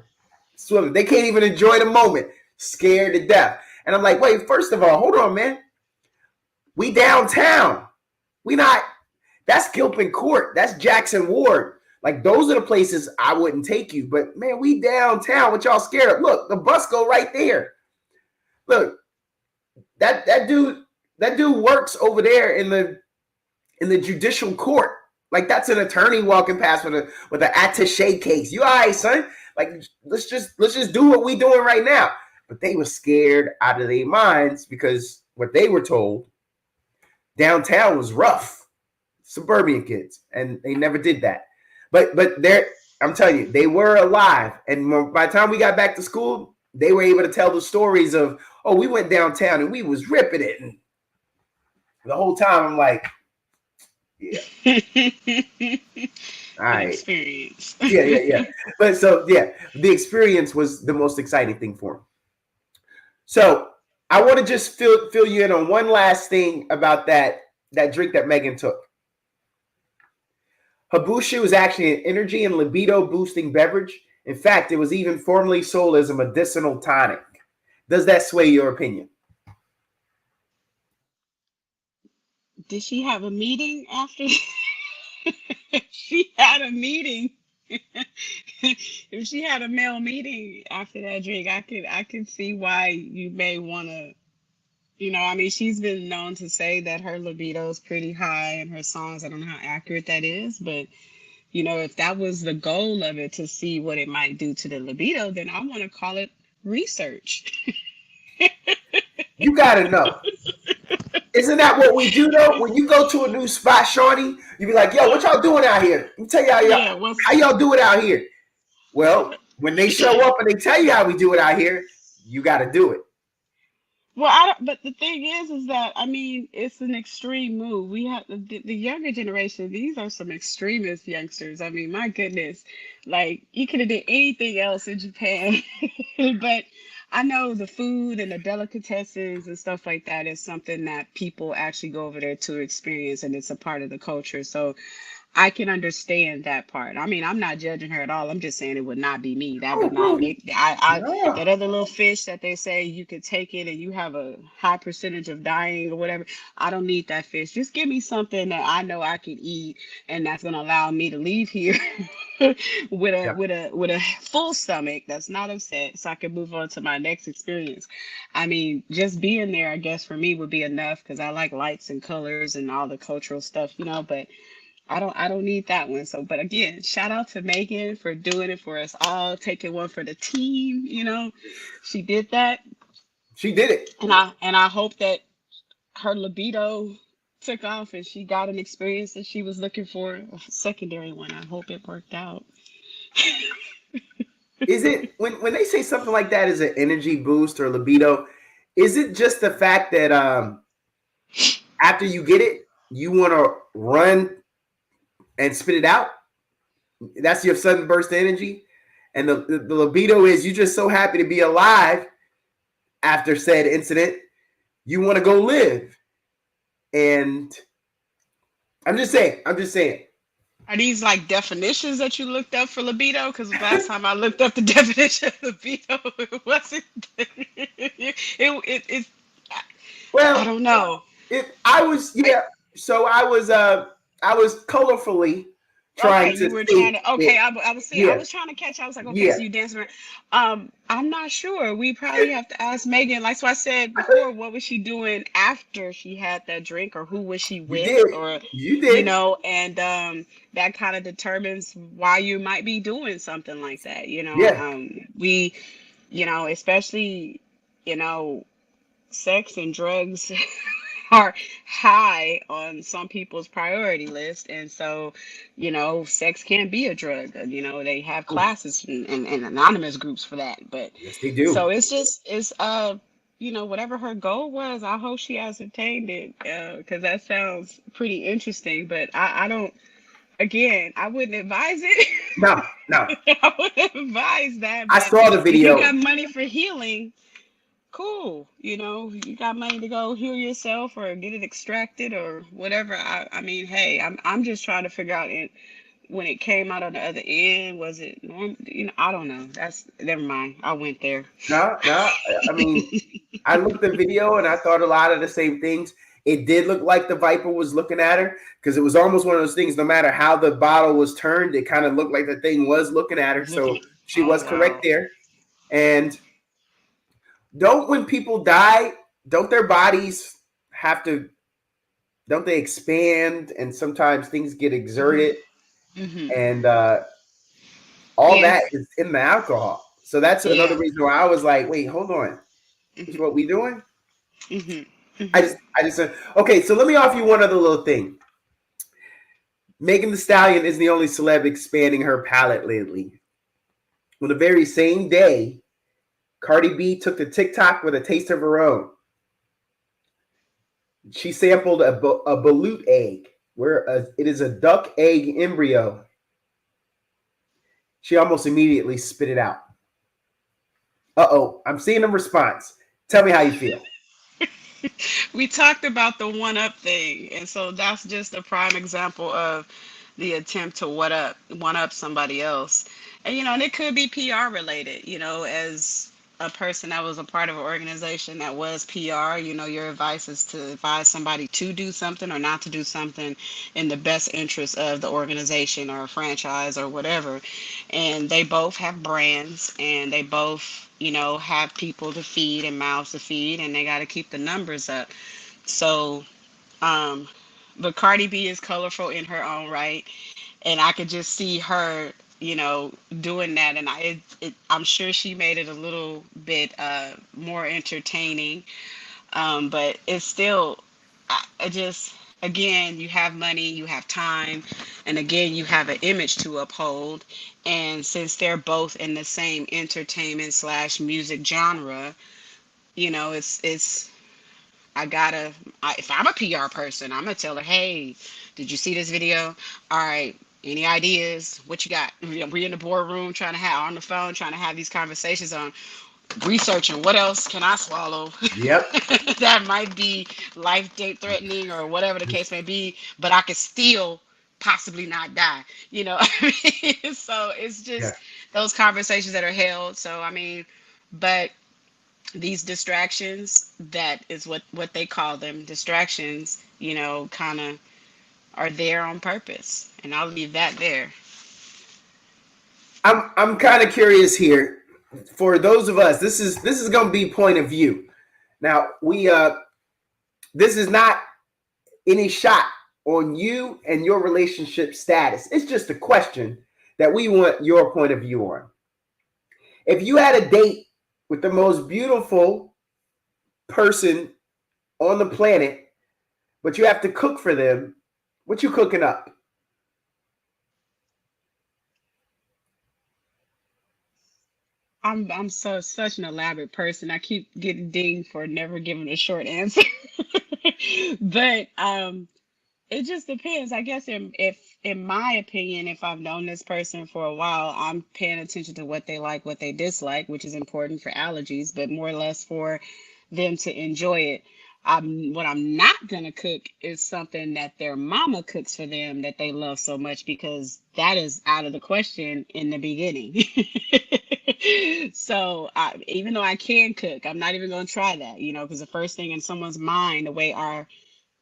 S1: Swimming. They can't even enjoy the moment. Scared to death. And I'm like, wait, first of all, hold on, man. We downtown. We not, that's Gilpin Court. That's Jackson Ward. Like, those are the places I wouldn't take you. But man, we downtown. What y'all scared of? Look, the bus go right there. Look, that dude works over there in the judicial court. Like, that's an attorney walking past with an attaché case. You all right, son? Like, let's just do what we doing right now. But they were scared out of their minds because what they were told, downtown was rough, suburban kids, and they never did that. But I'm telling you, they were alive, and by the time we got back to school, they were able to tell the stories of, oh, we went downtown and we was ripping it, and the whole time I'm like, yeah, all
S2: An
S1: right.
S2: experience.
S1: Yeah. But so yeah, the experience was the most exciting thing for him. So I want to just fill you in on one last thing about that drink that Megan took. Habushu is actually an energy and libido boosting beverage. In fact, it was even formerly sold as a medicinal tonic. Does that sway your opinion?
S2: Did she have a meeting after? She had a meeting. If she had a male meeting after that drink, I could see why you may want to. I mean, she's been known to say that her libido is pretty high in her songs. I don't know how accurate that is, but if that was the goal of it to see what it might do to the libido, then I want to call it research.
S1: You gotta know. Isn't that what we do though? When you go to a new spot, Shawnee, you be like, "Yo, what y'all doing out here? Let me tell y'all
S2: Yeah, what's
S1: how y'all do it out here." Well, when they show up and they tell you how we do it out here, you got to do it.
S2: Well, I don't, but the thing is that I mean, it's an extreme move. We have the younger generation. These are some extremist youngsters. I mean, my goodness, like you could have did anything else in Japan, but I know the food and the delicatessens and stuff like that is something that people actually go over there to experience, and it's a part of the culture. So I can understand that part. I mean, I'm not judging her at all. I'm just saying it would not be me. That
S1: Oh
S2: would not
S1: no,
S2: make
S1: no.
S2: that other little fish that they say you could take it and you have a high percentage of dying or whatever. I don't need that fish. Just give me something that I know I can eat and that's gonna allow me to leave here with a
S1: Yeah.
S2: full stomach that's not upset so I can move on to my next experience. I mean, just being there, I guess for me would be enough because I like lights and colors and all the cultural stuff, but I don't need that one. So, but again, shout out to Megan for doing it for us all, taking one for the team, She did that.
S1: She did it.
S2: And I hope that her libido took off and she got an experience that she was looking for, a secondary one. I hope it worked out.
S1: Is it when they say something like that is an energy boost or libido? Is it just the fact that after you get it, you want to run and spit it out? That's your sudden burst of energy, and the libido is you just so happy to be alive after said incident. You want to go live, and I'm just saying. I'm just saying.
S2: Are these like definitions that you looked up for libido? Because last time I looked up the definition of libido, it wasn't. It's. I
S1: Well,
S2: don't know.
S1: I was, yeah. So I was colorfully trying
S2: Okay,
S1: to
S2: you were trying
S1: think
S2: to.
S1: it.
S2: Okay, I was saying I
S1: Yeah,
S2: was trying to catch. I was like, okay,
S1: yeah.
S2: so you dancing around. I'm not sure. We probably have to ask Megan. Like so, I said before, what was she doing after she had that drink, or who was she
S1: You
S2: with,
S1: did.
S2: or
S1: You did.
S2: and that kind of determines why you might be doing something like that.
S1: Yeah.
S2: We, especially, you know, sex and drugs are high on some people's priority list. And so, sex can be a drug. They have classes and anonymous groups for that. But
S1: Yes, they
S2: so
S1: do.
S2: it's whatever her goal was, I hope she has attained it. Because that sounds pretty interesting. But I don't, again, I wouldn't advise it.
S1: No, no.
S2: I wouldn't advise that.
S1: I
S2: But
S1: saw the
S2: if you
S1: video.
S2: got money for healing, cool. You got money to go heal yourself or get it extracted or whatever. I mean, hey, I'm just trying to figure out when it came out on the other end, was it normal? I don't know. That's never mind. I went there.
S1: No, no. I mean, I looked at the video and I thought a lot of the same things. It did look like the Viper was looking at her because it was almost one of those things. No matter how the bottle was turned, it kind of looked like the thing was looking at her.
S2: Looking
S1: So
S2: at,
S1: she
S2: oh
S1: was correct
S2: wow.
S1: there. And don't when people die, don't their bodies have to? Don't they expand and sometimes things get
S2: Hmm.
S1: exerted
S2: Hmm.
S1: and all
S2: Yeah.
S1: that is in the alcohol. So that's another
S2: Yeah.
S1: reason why I was like, wait, hold on. This is
S2: Hmm.
S1: what we doing?
S2: Hmm.
S1: I
S2: Hmm.
S1: just, I just said, okay, so let me offer you one other little thing. Megan the Stallion is the only celeb expanding her palette lately. On the very same day, Cardi B took to TikTok with a taste of her own. She sampled a balut egg, where it is a duck egg embryo. She almost immediately spit it out. Uh-oh, I'm seeing a response. Tell me how you feel.
S2: We talked about the one up thing, and so that's just a prime example of the attempt to one up somebody else. And and it could be PR related, as a person that was a part of an organization that was PR, your advice is to advise somebody to do something or not to do something in the best interest of the organization or a franchise or whatever. And they both have brands and they both have people to feed and mouths to feed, and they got to keep the numbers up. So, um, but Cardi B is colorful in her own right, and I could just see her, doing that, and I'm sure she made it a little bit more entertaining. But it's still, I just, again, you have money, you have time, and again, you have an image to uphold. And since they're both in the same entertainment slash music genre, it's if I'm a PR person, I'm gonna tell her, hey, did you see this video? All right, any ideas? What you got? We in the boardroom trying to have on the phone, trying to have these conversations on researching what else can I swallow
S1: Yep.
S2: that might be life threatening or whatever the case may be, but I could still possibly not die. I mean, so it's
S1: Yeah.
S2: just those conversations that are held. So I mean, but these distractions, that is what they call them, distractions, kind of are there on purpose, and I'll leave that there.
S1: I'm kind of curious here. For those of us, this is going to be point of view. Now we this is not any shot on you and your relationship status. It's just a question that we want your point of view on. If you had a date with the most beautiful person on the planet, but you have to cook for them, what you cooking up?
S2: I'm such an elaborate person. I keep getting dinged for never giving a short answer. But it just depends. I guess in my opinion, if I've known this person for a while, I'm paying attention to what they like, what they dislike, which is important for allergies, but more or less for them to enjoy it. What I'm not gonna cook is something that their mama cooks for them that they love so much, because that is out of the question in the beginning. So even though I can cook, I'm not even gonna try that, because the first thing in someone's mind, the way our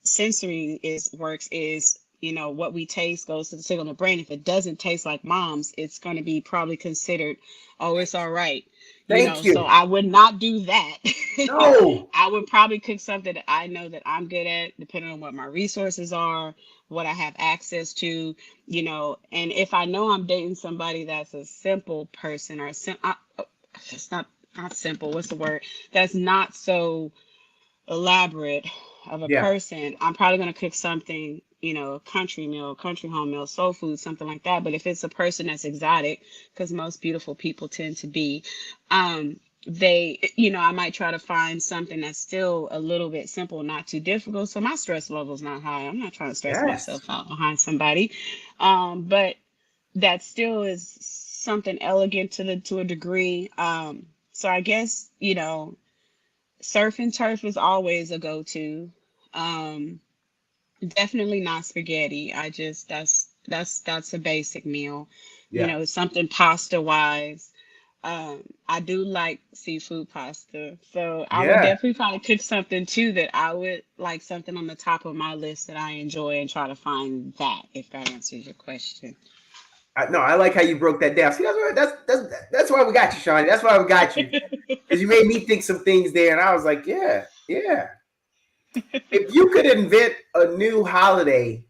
S2: sensory is works is what we taste goes to the signal in the brain. If it doesn't taste like mom's, it's going to be probably considered, oh, it's all right.
S1: Thank
S2: So
S1: you.
S2: I would not do that.
S1: No.
S2: I would probably cook something that I know that I'm good at, depending on what my resources are, what I have access to, and if I know I'm dating somebody that's a simple person or it's not simple. What's the word? That's not so elaborate of a
S1: Yeah.
S2: person, I'm probably going to cook something, country meal, country home meal, soul food, something like that. But if it's a person that's exotic, because most beautiful people tend to be, I might try to find something that's still a little bit simple, not too difficult. So my stress level's not high. I'm not trying to stress
S1: Yes.
S2: myself out behind somebody. But that still is something elegant to a degree. So I guess, surf and turf is always a go-to. Um, Definitely not spaghetti. I just that's a basic meal.
S1: Yeah.
S2: Something pasta wise. I do like seafood pasta, so I would
S1: Yeah.
S2: definitely probably cook something too that I would like something on the top of my list that I enjoy and try to find that if that answers your question.
S1: No, I like how you broke that down. See, that's why we got you, Shawnee. That's why we got you, because you made me think some things there, and I was like, yeah, yeah. If you could invent a new holiday,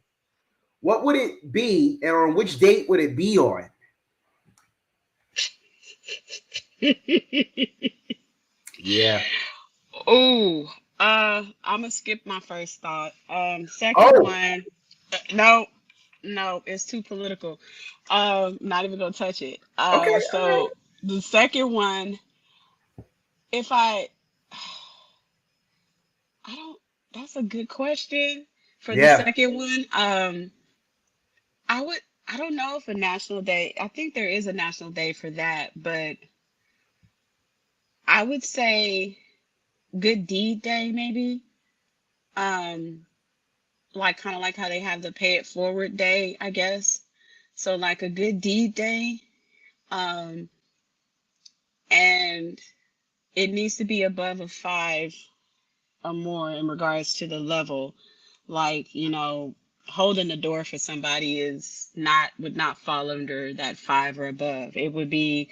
S1: what would it be, and on which date would it be on? Yeah.
S2: Oh, I'm gonna skip my first thought. Second
S1: Oh.
S2: one, no, no, it's too political. Not even gonna touch it.
S1: Okay. All right.
S2: So the second one, if I don't, that's a good question for the
S1: Yeah.
S2: second one. I would, I don't know if a national day. I think there is a national day for that, but I would say Good Deed Day, maybe. Um, like kind of like how they have the Pay It Forward Day, I guess. So like a Good Deed Day, um, and it needs to be above a five or more in regards to the level. Like, holding the door for somebody would not fall under that five or above. It would be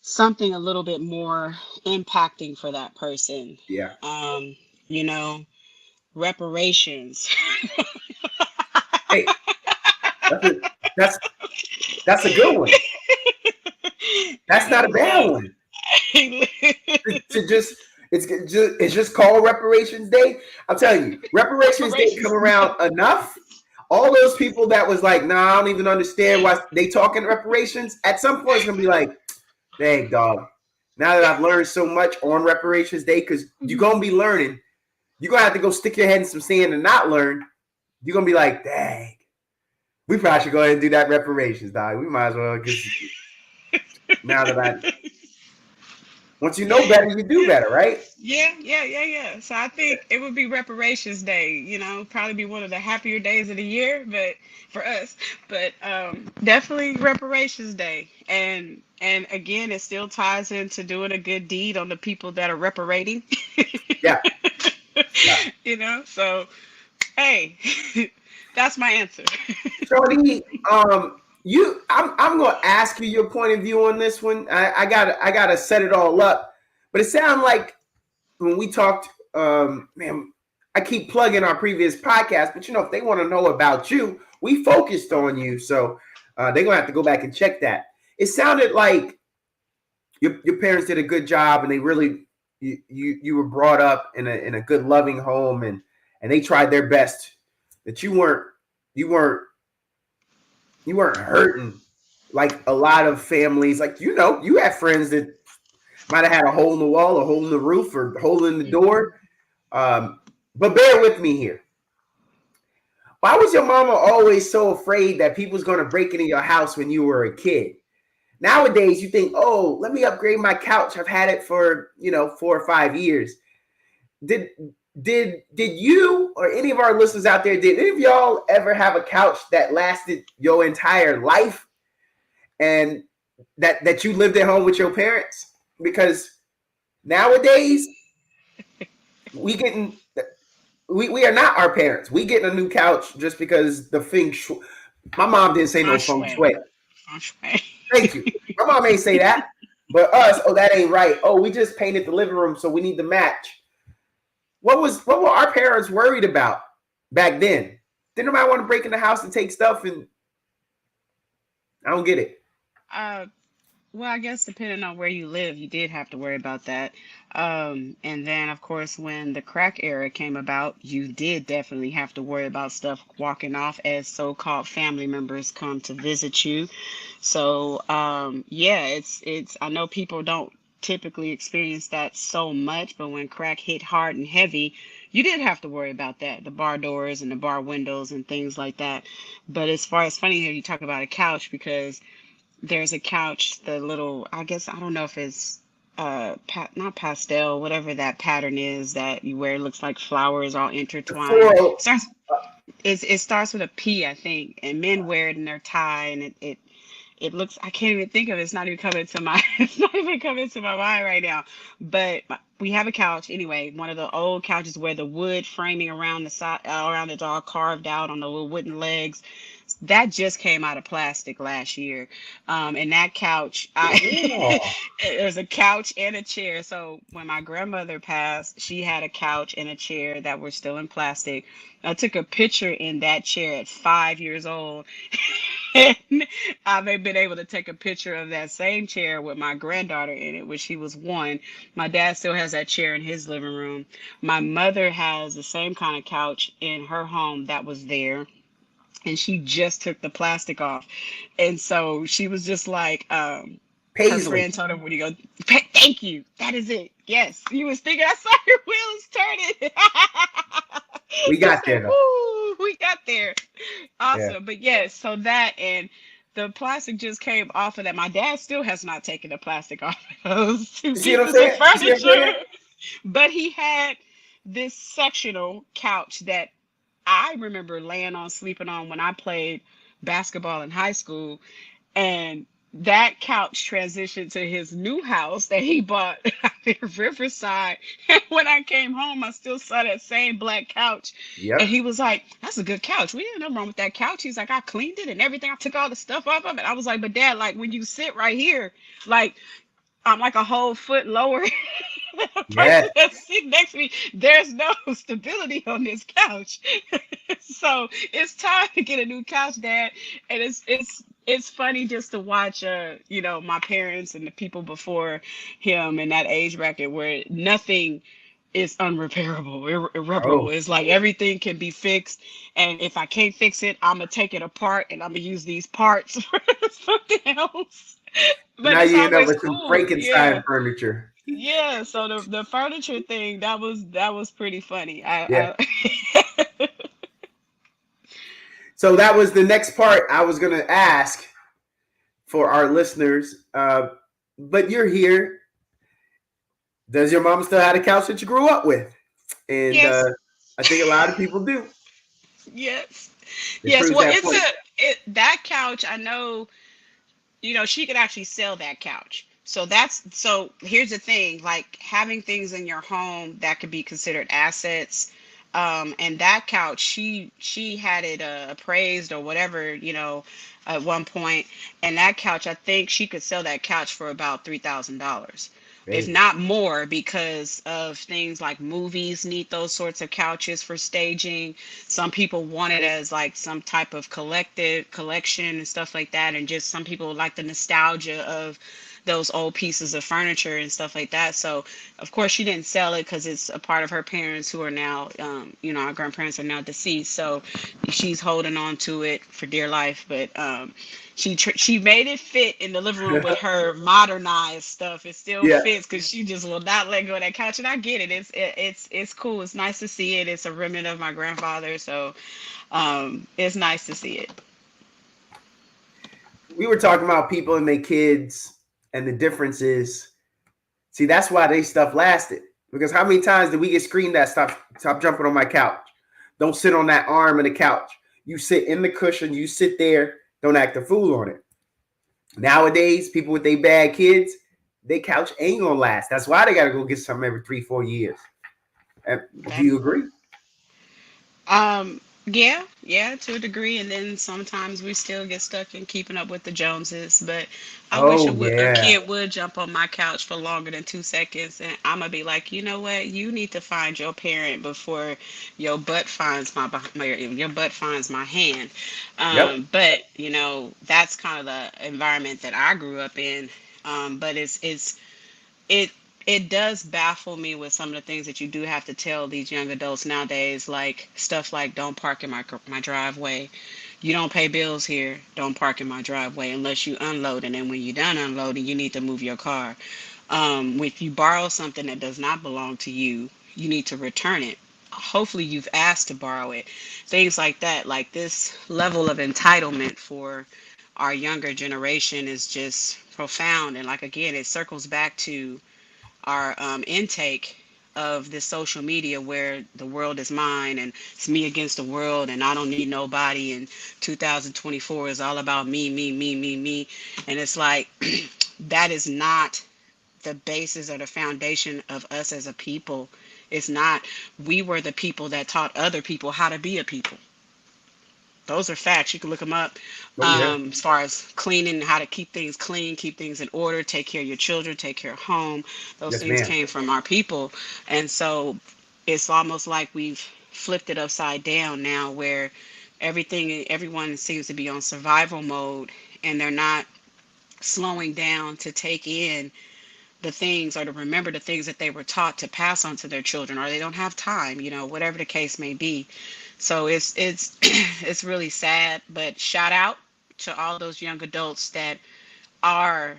S2: something a little bit more impacting for that person.
S1: Yeah.
S2: Um, you know, Reparations.
S1: Hey, that's a, that's that's a good one. That's not a bad
S2: So
S1: one. To just it's just called Reparations Day. I'm telling you, Reparations Day come
S2: reparations.
S1: around enough. All those people that was like, nah, I don't even understand why they talking reparations. At some point, it's gonna be like, dang, dog. Now that I've learned so much on Reparations Day, because you're gonna be learning, you're gonna have to go stick your head in some sand and not learn. You're gonna be like, dang, we probably should go ahead and do that reparations, dog. We might as well, because now that I once you know better, you do better, right?
S2: Yeah, yeah, yeah, yeah. So I think it would be Reparations Day, probably be one of the happier days of the year, but for us, but definitely Reparations Day. And again, it still ties into doing a good deed on the people that are reparating.
S1: Yeah, yeah.
S2: So hey, that's my answer.
S1: Shorty, I'm gonna ask you your point of view on this one. I gotta set it all up, but it sounded like when we talked, man, I keep plugging our previous podcast, but if they want to know about you, we focused on you, so they're gonna have to go back and check that. It sounded like your parents did a good job, and they really you were brought up in a good loving home, and they tried their best. That you weren't you weren't hurting like a lot of families. Like you have friends that might have had a hole in the wall, a hole in the roof, or a hole in the
S2: Mhm.
S1: door. But bear with me here. Why was your mama always so afraid that people was going to break into your house when you were a kid? Nowadays, you think, oh, let me upgrade my couch. I've had it for 4 or 5 years. Did did you or any of our listeners out there? Did any of y'all ever have a couch that lasted your entire life, and that you lived at home with your parents? Because nowadays we getting we are not our parents. We getting a new couch just because the feng shui. My mom didn't say
S2: Feng
S1: no feng
S2: shui.
S1: shui.
S2: Feng shui.
S1: Thank you. My mom ain't say that. But us, oh, that ain't right. Oh, we just painted the living room, so we need to match. What were our parents worried about back then? Didn't nobody want to break in the house and take stuff? And I don't get it.
S2: Uh, well, I guess depending on where you live, you did have to worry about that. And then, of course, when the crack era came about, you did definitely have to worry about stuff walking off as so-called family members come to visit you. So, yeah, it's. I know people don't typically experience that so much, but when crack hit hard and heavy, you did have to worry about that, the bar doors and the bar windows and things like that. But as far as funny here, you talk about a couch because there's a couch, the little, I guess, I don't know if it's not pastel, whatever that pattern is that you wear, it looks like flowers all
S1: The
S2: intertwined.
S1: 40,
S2: It starts with a P, I think, and men wear it in their tie, and it looks, I can't even think of it. It's not even coming to my it's not even coming to my mind right now. But we have a couch anyway, one of the old couches where the wood framing around the side, around it's all carved out on the little wooden legs. That just came out of plastic last year. And that couch,
S1: oh,
S2: there's a couch and a chair. So when my grandmother passed, she had a couch and a chair that were still in plastic. I took a picture in that chair at 5 years old. And I've been able to take a picture of that same chair with my granddaughter in it when she was 1. My dad still has that chair in his living room. My mother has the same kind of couch in her home that was there, and she just took the plastic off. And so she was just like, her
S1: Paisley.
S2: friend told her, when you go, thank you. That is it. Yes. You was thinking, I saw your wheels turning.
S1: We
S2: He
S1: got there
S2: said,
S1: though.
S2: woo, we got there.
S1: Yeah.
S2: Awesome. But yes, so that and the plastic just came off of that. My dad still has not taken the plastic off of those two
S1: You see what I'm
S2: pieces of
S1: saying? You see what I'm
S2: furniture.
S1: saying?
S2: But he had this sectional couch that I remember laying on, sleeping on when I played basketball in high school. And that couch transitioned to his new house that he bought in Riverside. And when I came home, I still saw that same black couch. And
S1: Yep.
S2: he was like, "That's a good couch. We didn't have nothing wrong with that couch." He's like, "I cleaned it and everything. I took all the stuff off of it." I was like, "But Dad, like when you sit right here, like I'm like a whole foot lower than the
S1: Yes.
S2: person that's sitting next to me. There's no stability on this couch." So it's time to get a new couch, Dad. And it's funny just to watch my parents and the people before him in that age bracket where nothing is unrepairable, irreparable.
S1: Oh,
S2: It's like everything can be fixed, and if I can't fix it, I'm gonna take it apart and I'm gonna use these parts for something else. But
S1: now
S2: it's
S1: you end up
S2: always
S1: with some
S2: cool.
S1: Frankenstein
S2: Yeah.
S1: furniture.
S2: Yeah, so the furniture thing, that was pretty funny.
S1: Yeah.
S2: I
S1: So that was the next part I was gonna ask for our listeners. But you're here. Does your mom still have a couch that you grew up with? And
S2: Yes,
S1: I think a lot of people do.
S2: yes,
S1: It
S2: yes.
S1: proves
S2: Well,
S1: that point.
S2: that couch. I know, she could actually sell that couch. So here's the thing, like having things in your home that could be considered assets. And that couch, she had it appraised or whatever, at one point. And that couch, I think she could sell that couch for about $3,000, if
S1: Baby.
S2: not more, because of things like movies need those sorts of couches for staging. Some people want it as like some type of collective collection and stuff like that, and just some people like the nostalgia of those old pieces of furniture and stuff like that. So of course she didn't sell it because it's a part of her parents who are now, our grandparents are now deceased. So she's holding on to it for dear life. But she made it fit in the living room with her modernized stuff. It still
S1: Yeah.
S2: fits because she just will not let go of that couch. And I get it. It's cool. It's nice to see it. It's a remnant of my grandfather. So it's nice to see it.
S1: We were talking about people and their kids and the differences. See, that's why they stuff lasted. Because how many times did we get screamed at, stop jumping on my couch? Don't sit on that arm of the couch. You sit in the cushion, you sit there, don't act a fool on it. Nowadays, people with their bad kids, their couch ain't gonna last. That's why they gotta go get something every 3, 4 years. Do
S2: That
S1: you agree?
S2: Yeah, to a degree, and then sometimes we still get stuck in keeping up with the Joneses. But I wish
S1: Oh
S2: a
S1: yeah.
S2: kid would jump on my couch for longer than 2 seconds, and I'm gonna be like, you know what? You need to find your parent before your butt finds your butt finds my hand.
S1: Yep.
S2: But that's kind of the environment that I grew up in. But it it does baffle me with some of the things that you do have to tell these young adults nowadays, like stuff like don't park in my driveway. You don't pay bills here. Don't park in my driveway unless you unload. And then when you're done unloading, you need to move your car. If you borrow something that does not belong to you, you need to return it. Hopefully, you've asked to borrow it. Things like that, like this level of entitlement for our younger generation is just profound. And like again, it circles back to our intake of this social media where the world is mine and it's me against the world and I don't need nobody, and 2024 is all about me, me, me, me, me. And it's like that is not the basis or the foundation of us as a people. It's not. We were the people that taught other people how to be a people. Those are facts. You can look them up.
S1: Oh yeah.
S2: As far as cleaning, how to keep things clean, keep things in order, take care of your children, take care of home. Those
S1: Yes,
S2: things
S1: ma'am.
S2: came from our people. And so it's almost like we've flipped it upside down now where everyone seems to be on survival mode, and they're not slowing down to take in the things or to remember the things that they were taught to pass on to their children, or they don't have time, whatever the case may be. So it's it's really sad, but shout out to all those young adults that are,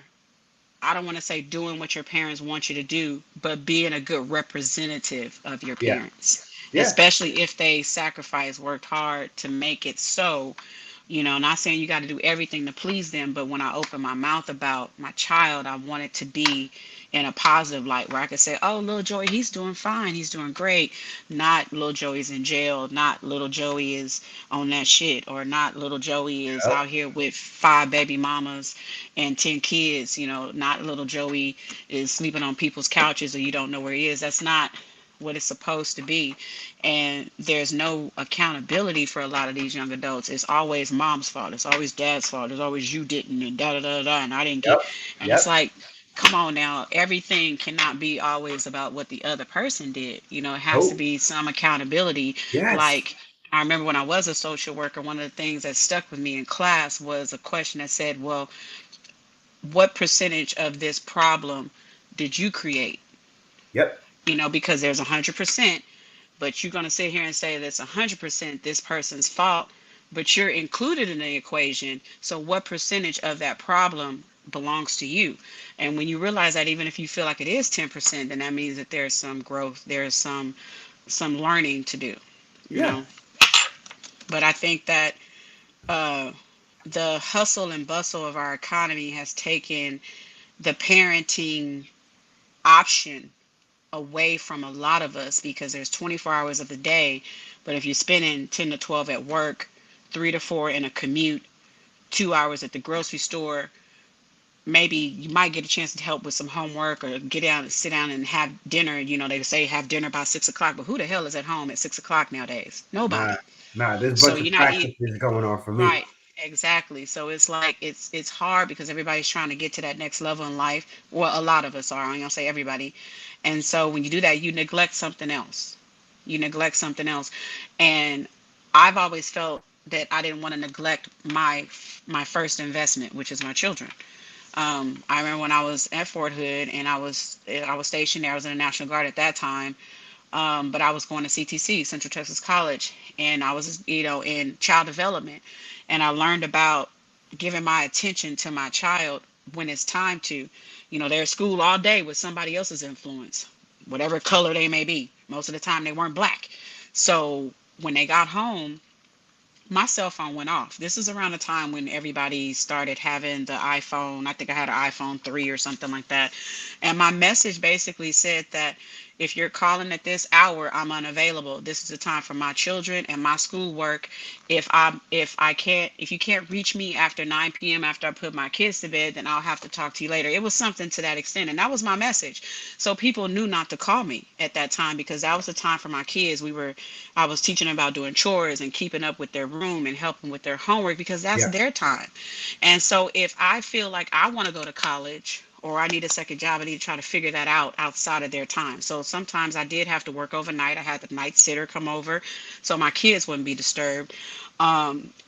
S2: I don't want to say doing what your parents want you to do, but being a good representative of your
S1: Yeah.
S2: parents,
S1: Yeah.
S2: especially if they sacrificed, worked hard to make it so. Not saying you got to do everything to please them, but when I open my mouth about my child, I want it to be in a positive light where I could say, oh, little Joey, he's doing fine. He's doing great. Not little Joey's in jail. Not little Joey is on that shit. Or not little Joey is
S1: Yep.
S2: out here with 5 baby mamas and 10 kids. Not little Joey is sleeping on people's couches or you don't know where he is. That's not what it's supposed to be. And there's no accountability for a lot of these young adults. It's always mom's fault. It's always dad's fault. It's always you didn't and da da da da and I didn't get.
S1: Yep.
S2: And it's
S1: Yep.
S2: like, come on now, everything cannot be always about what the other person did. It has to
S1: Oh
S2: be some accountability.
S1: yes.
S2: Like, I remember when I was a social worker, one of the things that stuck with me in class was a question that said, well, what percentage of this problem did you create?
S1: Yep.
S2: Because there's 100%, but you're going to sit here and say that's 100% this person's fault, but you're included in the equation. So what percentage of that problem belongs to you? And when you realize that, even if you feel like it is 10%, then that means that there's some growth, there's some learning to do, you
S1: Yeah.
S2: know. But I think that uh, the hustle and bustle of our economy has taken the parenting option away from a lot of us because there's 24 hours of the day, but if you're spending 10 to 12 at work, 3 to 4 in a commute, 2 hours at the grocery store, maybe you might get a chance to help with some homework or get down and sit down and have dinner. They say have dinner by 6 o'clock, but who the hell is at home at 6 o'clock nowadays?
S1: Nah.
S2: Nobody.
S1: Nah. There's a
S2: So
S1: bunch of
S2: you're not eating.
S1: practices going on for me.
S2: Right. Exactly. So it's like it's hard because everybody's trying to get to that next level in life. Well, a lot of us are. I'm gonna say everybody. And so when you do that, you neglect something else. You neglect something else. And I've always felt that I didn't want to neglect my first investment, which is my children. I remember when I was at Fort Hood and I was stationed there. I was in the National Guard at that time, but I was going to CTC, Central Texas College, and I was, in child development, and I learned about giving my attention to my child when it's time to. They're at school all day with somebody else's influence, whatever color they may be. Most of the time, they weren't black. So when they got home, my cell phone went off. This is around the time when everybody started having the iPhone. I think I had an iPhone 3 or something like that. And my message basically said that if you're calling at this hour, I'm unavailable. This is the time for my children and my schoolwork. If you can't reach me after 9 p.m. after I put my kids to bed, then I'll have to talk to you later. It was something to that extent, and that was my message. So people knew not to call me at that time because that was the time for my kids. I was teaching them about doing chores and keeping up with their room and helping with their homework because that's
S1: Yeah.
S2: their time. And so if I feel like I want to go to college or I need a second job, I need to try to figure that out outside of their time. So sometimes I did have to work overnight. I had the night sitter come over so my kids wouldn't be disturbed.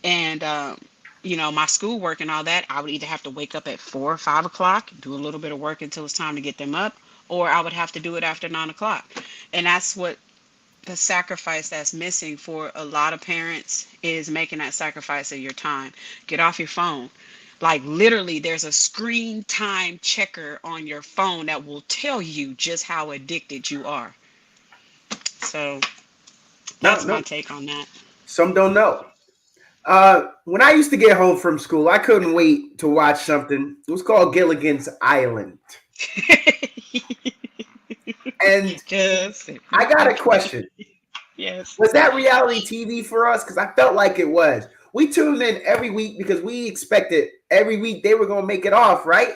S2: And my schoolwork and all that, I would either have to wake up at 4 or 5 o'clock, do a little bit of work until it's time to get them up, or I would have to do it after 9 o'clock. And that's what the sacrifice that's missing for a lot of parents is making that sacrifice of your time. Get off your phone. Like literally, there's a screen time checker on your phone that will tell you just how addicted you are. So
S1: No,
S2: that's my
S1: no.
S2: take on that.
S1: Some don't know. When I used to get home from school, I couldn't wait to watch something. It was called Gilligan's Island. And
S2: Just
S1: I got a question.
S2: yes.
S1: Was that reality TV for us? Because I felt like it was. We tuned in every week because we expected every week they were going to make it off, right?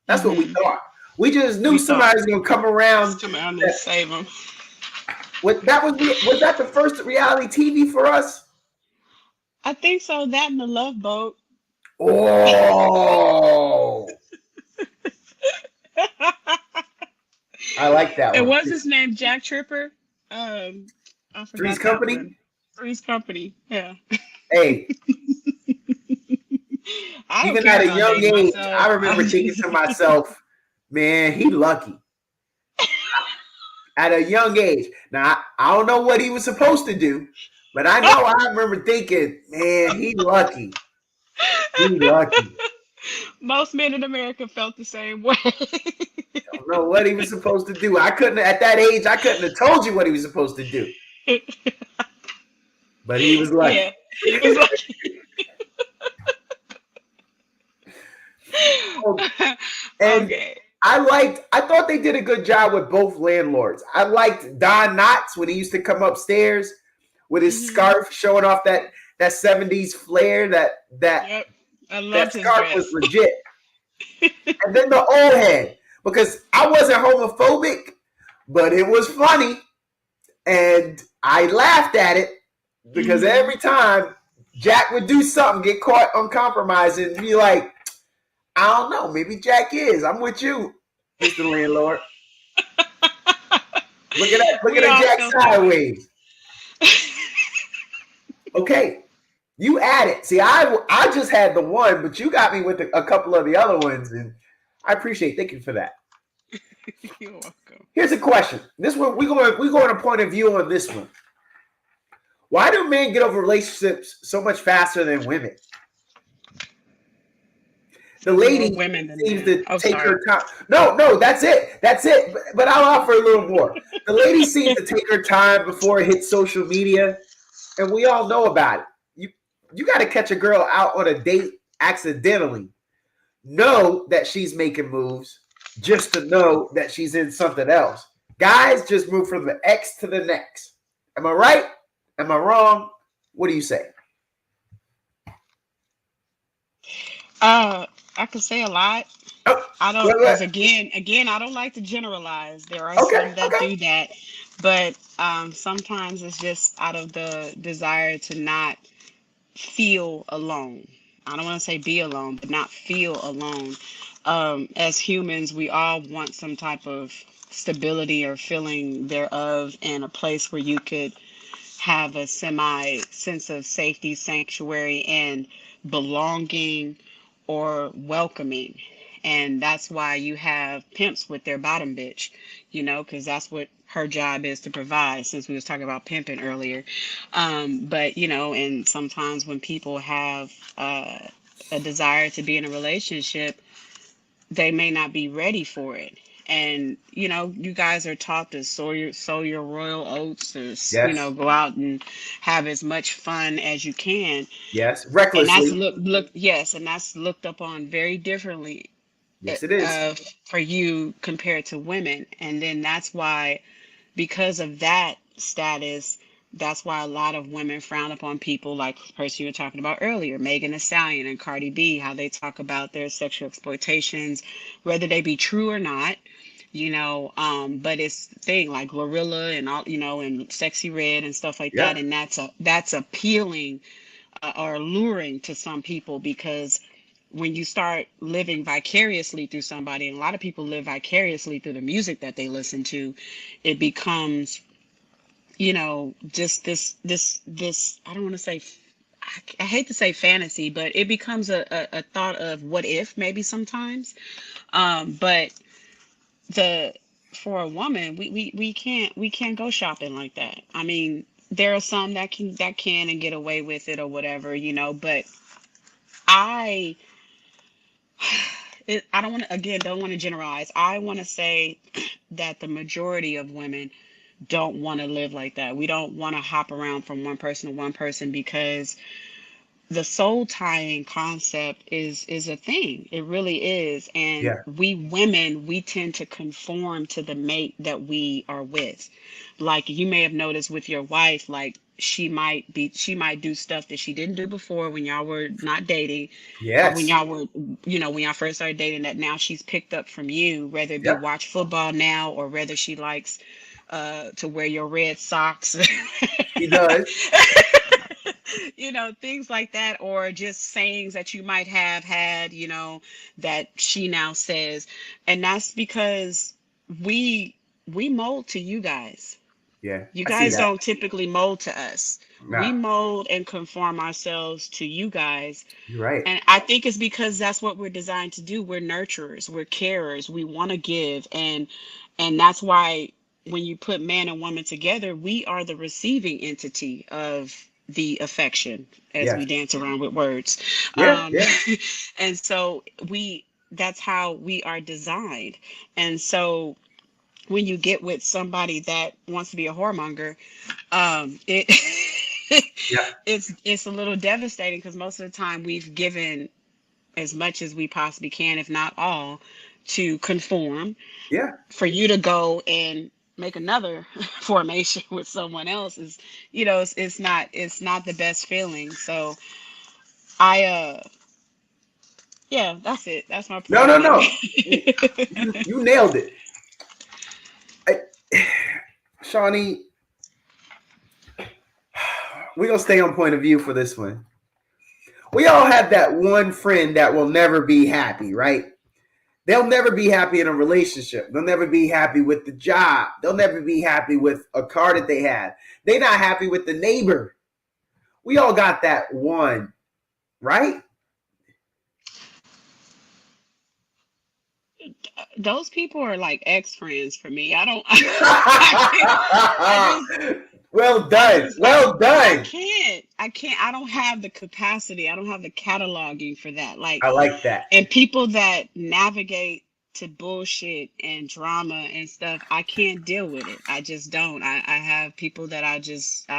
S1: That's what we
S2: Hmm.
S1: thought. We just knew
S2: We thought
S1: somebody was going to come around.
S2: come out and
S1: That,
S2: save them.
S1: was that the first reality TV for us?
S2: I think so. That and the Love Boat.
S1: Oh, I like that
S2: And
S1: one.
S2: what's his name? Jack Tripper. Um, I
S1: Three's
S2: forgot that
S1: Company.
S2: one. Three's Company. Yeah.
S1: Hey,
S2: I don't
S1: even
S2: care
S1: at a
S2: about
S1: young
S2: dating
S1: age, I
S2: myself.
S1: remember
S2: I'm
S1: thinking
S2: just
S1: to myself, man, he lucky. At a young age. Now, I don't know what he was supposed to do, but I know I remember thinking, man, he lucky. He lucky.
S2: most men in America felt the same way.
S1: I don't know what he was supposed to do. I couldn't, at that age, I couldn't have told you what he was supposed to do, but he was lucky.
S2: Yeah, he was like,
S1: Oh, and
S2: okay.
S1: I thought they did a good job with both landlords. I liked Don Knotts when he used to come upstairs with his
S2: Hmm.
S1: scarf showing off that 70s flair. That
S2: Yep, I
S1: that
S2: loved his
S1: scarf was
S2: dress.
S1: legit. And then the old head, because I wasn't homophobic, but it was funny, and I laughed at it because
S2: Hmm.
S1: every time Jack would do something, get caught uncompromised, and be like, I don't know, maybe Jack is. I'm with you, Mr. Landlord. Look
S2: We
S1: at
S2: all
S1: Jack
S2: felt that way.
S1: sideways. Okay, you add it. See, I just had the one, but you got me with a couple of the other ones, and I appreciate. Thank you for that.
S2: You're welcome.
S1: Here's a question. This one we go on a point of view on this one. Why do men get over relationships so much faster than women? The
S2: More
S1: lady
S2: women than
S1: seems
S2: men.
S1: to
S2: Oh,
S1: take
S2: sorry.
S1: her time. No, no, that's it. That's it. But I'll offer a little more. The lady seems to take her time before it hits social media, and we all know about it. You got to catch a girl out on a date accidentally. Know that she's making moves just to know that she's in something else. Guys just move from the X to the next. Am I right? Am I wrong? What do you say?
S2: Uh, I could say a lot.
S1: Oh,
S2: I don't,
S1: wait, wait.
S2: because again, I don't like to generalize. There are
S1: Okay,
S2: some that
S1: okay.
S2: do that, but sometimes it's just out of the desire to not feel alone. I don't want to say be alone, but not feel alone. As humans, we all want some type of stability or feeling thereof, and a place where you could have a semi sense of safety, sanctuary, and belonging or welcoming. And that's why you have pimps with their bottom bitch, because that's what her job is to provide, since we was talking about pimping earlier. But, and sometimes when people have a desire to be in a relationship, they may not be ready for it. And you guys are taught to sow your royal oats, to
S1: Yes,
S2: go out and have as much fun as you can.
S1: yes.
S2: And that's
S1: Recklessly.
S2: look yes, and that's looked upon very differently
S1: Yes, it is.
S2: uh, for you compared to women. And then that's why, because of that status, that's why a lot of women frown upon people like the person you were talking about earlier, Megan Thee Stallion and Cardi B, how they talk about their sexual exploitations, whether they be true or not. But it's the thing like Glorilla and all, and Sexy Red and stuff like that,
S1: Yeah.
S2: and that's appealing, or alluring to some people, because when you start living vicariously through somebody, and a lot of people live vicariously through the music that they listen to, it becomes, just this, I don't want to say, I hate to say fantasy, but it becomes a thought of what if, maybe sometimes. But the for a woman, we can't go shopping like that. I mean, there are some that can and get away with it or whatever, but I I don't want to, again, don't want to generalize. I want to say that the majority of women don't want to live like that. We don't want to hop around from one person to one person, because the soul tying concept is a thing. It really is. And
S1: Yeah.
S2: we women, we tend to conform to the mate that we are with. Like you may have noticed with your wife, like she might do stuff that she didn't do before when y'all were not dating, or when
S1: Yes.
S2: y'all were, when y'all first started dating, that now she's picked up from you, whether it be
S1: Yep.
S2: watch football now, or whether she likes to wear your red socks.
S1: She does.
S2: Things like that, or just sayings that you might have had, that she now says. And that's because we mold to you guys.
S1: Yeah.
S2: You
S1: I see
S2: guys
S1: that.
S2: don't typically mold to us. We
S1: Nah.
S2: mold and conform ourselves to you guys.
S1: You're right.
S2: And I think it's because that's what we're designed to do. We're nurturers, we're carers, we want to give. And that's why when you put man and woman together, we are the receiving entity of the affection, as
S1: Yeah.
S2: we dance around with words.
S1: Yeah.
S2: Um,
S1: Yeah.
S2: and so that's how we are designed. And so when you get with somebody that wants to be a whoremonger, it
S1: Yeah.
S2: it's a little devastating, because most of the time we've given as much as we possibly can, if not all, to conform.
S1: Yeah.
S2: For you to go and make another formation with someone else is, it's not the best feeling. So yeah, that's it. That's my
S1: No,
S2: point
S1: no,
S2: on
S1: no.
S2: it.
S1: You nailed it. I, Shawnee, we're gonna stay on point of view for this one. We all have that one friend that will never be happy, right? They'll never be happy in a relationship. They'll never be happy with the job. They'll never be happy with a car that they have. They're not happy with the neighbor. We all got that one, right?
S2: Those people are like ex-friends for me. I don't I just
S1: Well
S2: I
S1: done.
S2: just I
S1: Well
S2: I
S1: done.
S2: can't. I don't have the capacity. I don't have the cataloging for that. Like,
S1: I like that.
S2: and people that navigate to bullshit and drama and stuff, I can't deal with it. I just don't. I have people that I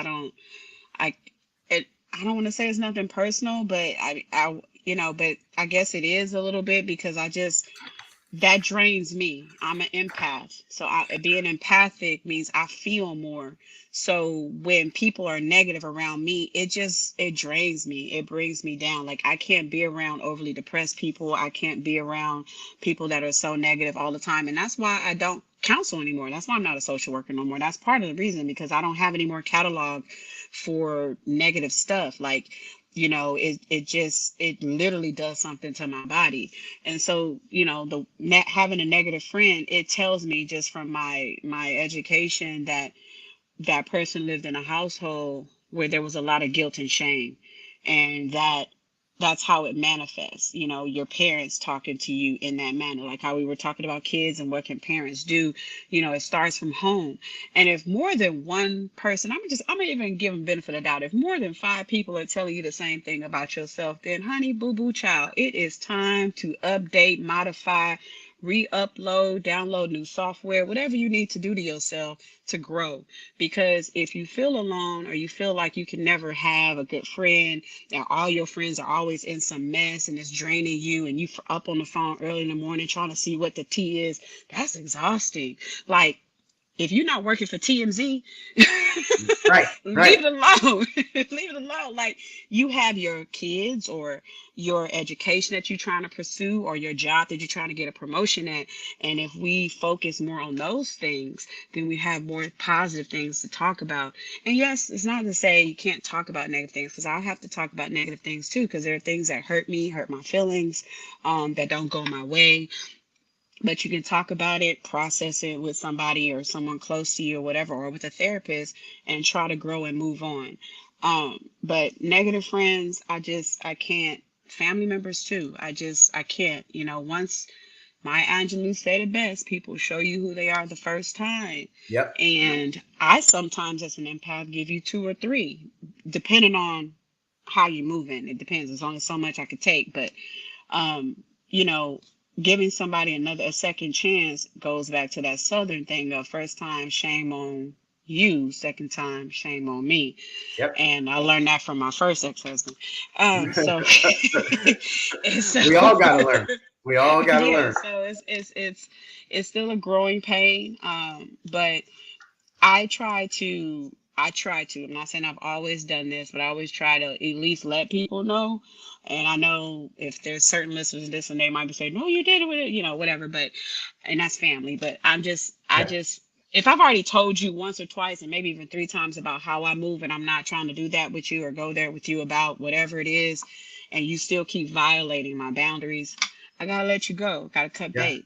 S2: don't I it I don't want to say it's nothing personal, but but I guess it is a little bit, because that drains me. I'm an empath. So being empathic means I feel more. So when people are negative around me, it drains me. It brings me down. Like I can't be around overly depressed people. I can't be around people that are so negative all the time. And that's why I don't counsel anymore. That's why I'm not a social worker no more. That's part of the reason, because I don't have any more catalog for negative stuff. Like, it literally does something to my body. And so, having a negative friend, it tells me just from my education that that person lived in a household where there was a lot of guilt and shame, and that's how it manifests. Your parents talking to you in that manner, like how we were talking about kids and what can parents do. It starts from home. And if more than one person, I'm gonna even give them benefit of doubt, if more than five people are telling you the same thing about yourself, then honey boo boo child, it is time to update, modify, re-upload, download new software, whatever you need to do to yourself to grow. Because if you feel alone, or you feel like you can never have a good friend, and all your friends are always in some mess and it's draining you, and you up on the phone early in the morning trying to see what the tea is, that's exhausting. Like, If you're not working for TMZ,
S1: Right,
S2: leave
S1: right.
S2: it alone. Leave it alone. Like, you have your kids or your education that you're trying to pursue or your job that you're trying to get a promotion at. And if we focus more on those things, then we have more positive things to talk about. And yes, it's not to say you can't talk about negative things, because I have to talk about negative things too, because there are things that hurt me, hurt my feelings, that don't go my way, but you can talk about it, process it with somebody or someone close to you or whatever, or with a therapist, and try to grow and move on. But negative friends, I can't. Family members too. I can't. Once my Angelou said it best, people show you who they are the first time.
S1: Yep.
S2: And I sometimes, as an empath, give you two or three, depending on how you're moving. It depends. There's only so much I could take, but um, you know, giving somebody a second chance goes back to that Southern thing of first time, shame on you, second time, shame on me.
S1: Yep.
S2: And I learned that from my first ex-husband. So, and so,
S1: We all got to learn. We all got to
S2: yeah,
S1: learn.
S2: so it's still a growing pain. But I'm not saying I've always done this, but I always try to at least let people know. And I know if there's certain listeners to this and they might be saying, no, you did it with it, whatever, but, and that's family. But
S1: Yeah.
S2: if I've already told you once or twice and maybe even three times about how I move, and I'm not trying to do that with you or go there with you about whatever it is, and you still keep violating my boundaries, I gotta let you go. Gotta cut
S1: Yeah.
S2: bait,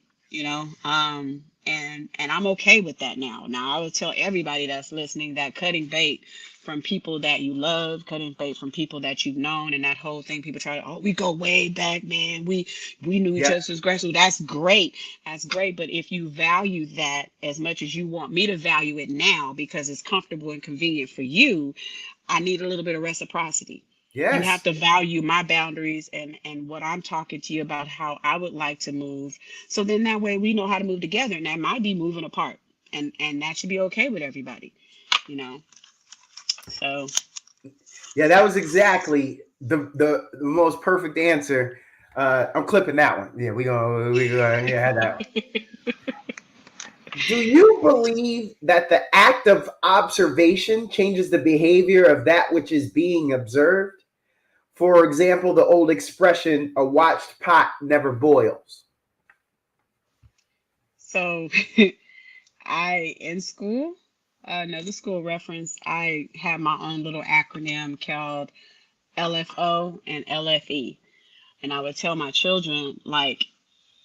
S2: and I'm okay with that now. Now I would tell everybody that's listening that cutting bait from people that you love, cutting bait from people that you've known, and that whole thing. People try to, oh, we go way back, man. We knew each
S1: Yeah.
S2: other since grade school. That's great. That's great. But if you value that as much as you want me to value it now because it's comfortable and convenient for you, I need a little bit of reciprocity. You have
S1: Yes.
S2: to value my boundaries and what I'm talking to you about, how I would like to move. So then that way we know how to move together, and that might be moving apart. And that should be okay with everybody, you know. So
S1: Yeah, that was exactly the most perfect answer. I'm clipping that one. Yeah, we gonna yeah, have that one. Do you believe that the act of observation changes the behavior of that which is being observed? For example, the old expression, a watched pot never boils.
S2: so I in school, another school reference, I had my own little acronym called LFO and LFE. And I would tell my children, like,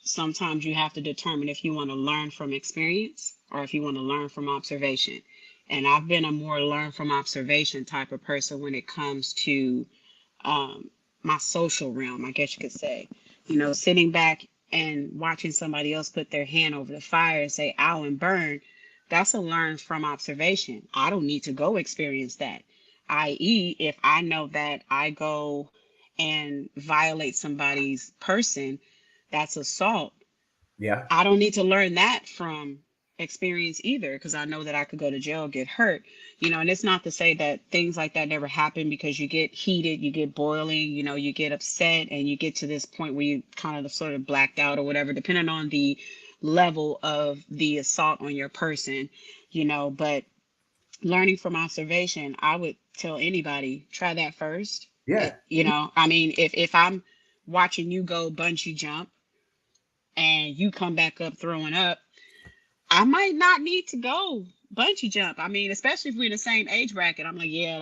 S2: sometimes you have to determine if you want to learn from experience or if you want to learn from observation. And I've been a more learn from observation type of person when it comes to um, my social realm, I guess you could say. Sitting back and watching somebody else put their hand over the fire and say, ow, and burn, that's a learn from observation. I don't need to go experience that. I.e., if I know that I go and violate somebody's person, that's assault.
S1: Yeah.
S2: I don't need to learn that from experience either, because I know that I could go to jail, get hurt, and it's not to say that things like that never happen, because you get heated, you get boiling, you get upset, and you get to this point where you kind of sort of blacked out or whatever, depending on the level of the assault on your person, but learning from observation, I would tell anybody, try that first.
S1: Yeah.
S2: I mean, if I'm watching you go bungee jump and you come back up throwing up, I might not need to go bungee jump. I mean, especially if we're in the same age bracket. I'm like, yeah,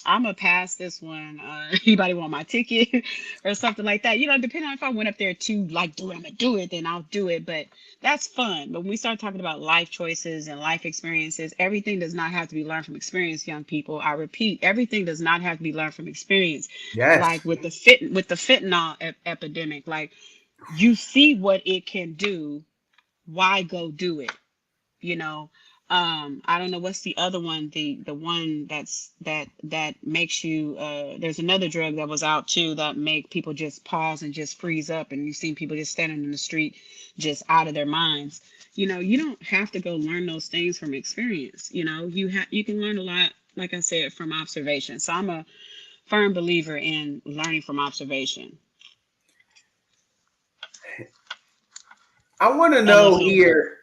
S2: I'm gonna pass this one. Anybody want my ticket or something like that? Depending on if I went up there to like do it, I'm gonna do it, then I'll do it. But that's fun. But when we start talking about life choices and life experiences, everything does not have to be learned from experience, young people. I repeat, everything does not have to be learned from experience. Like
S1: Yes.
S2: with the fentanyl epidemic, like, you see what it can do, why go do it, you know I don't know what's the other one, the one that makes you, there's another drug that was out too that make people just pause and just freeze up, and you've seen people just standing in the street just out of their minds. You don't have to go learn those things from experience. You can learn a lot, like I said, from observation. So I'm a firm believer in learning from observation.
S1: I want to know
S2: LFO.
S1: here.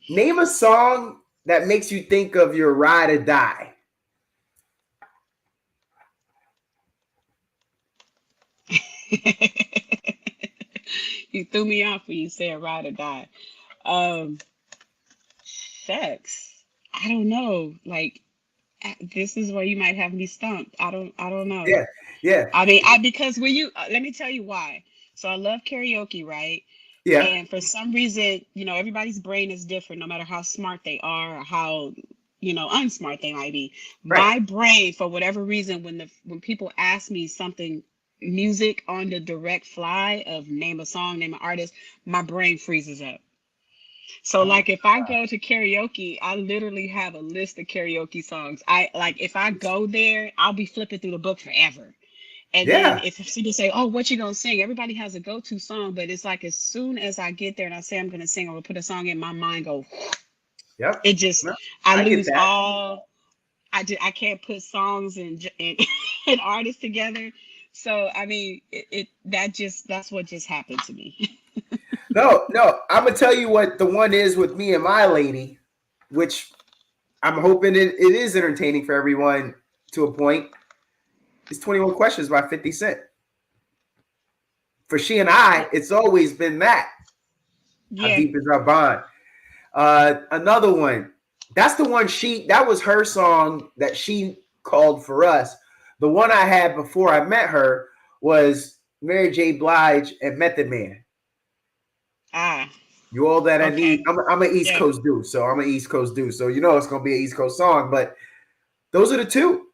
S1: Name a song that makes you think of your ride or die.
S2: You threw me off when you said ride or die. Um, Sex. I don't know. Like this is where you might have me stumped. I don't know.
S1: Yeah, yeah,
S2: I mean, I because when you let me tell you why. So I love karaoke, right?
S1: yeah.
S2: And for some reason, everybody's brain is different, no matter how smart they are or how, unsmart they might be.
S1: Right.
S2: My brain, for whatever reason, when people ask me something music on the direct fly of name a song, name an artist, my brain freezes up. So
S1: Oh,
S2: like if I go to karaoke, I literally have a list of karaoke songs. I like if I go there, I'll be flipping through the book forever. And then
S1: yeah.
S2: if people say, "Oh, what you gonna sing?" Everybody has a go-to song, but it's like as soon as I get there and I say I'm gonna sing or put a song in, my mind go.
S1: Yep.
S2: It just
S1: No,
S2: I
S1: I get
S2: lose
S1: that.
S2: all. I can't put songs and and artists together. So I mean, that's what just happened to me.
S1: No, no. I'm gonna tell you what the one is with me and my lady, which I'm hoping it is entertaining for everyone to a point. It's 21 Questions by 50 Cent. For she and I, it's always been that. How
S2: Yeah.
S1: deep is our bond? Another one. That's the one that was her song that she called for us. The one I had before I met her was Mary J. Blige and Method Man.
S2: Ah.
S1: You all that I need.
S2: Okay.
S1: I'm an East
S2: Yeah.
S1: Coast dude, so I'm an East Coast dude. So it's gonna be an East Coast song, but those are the two.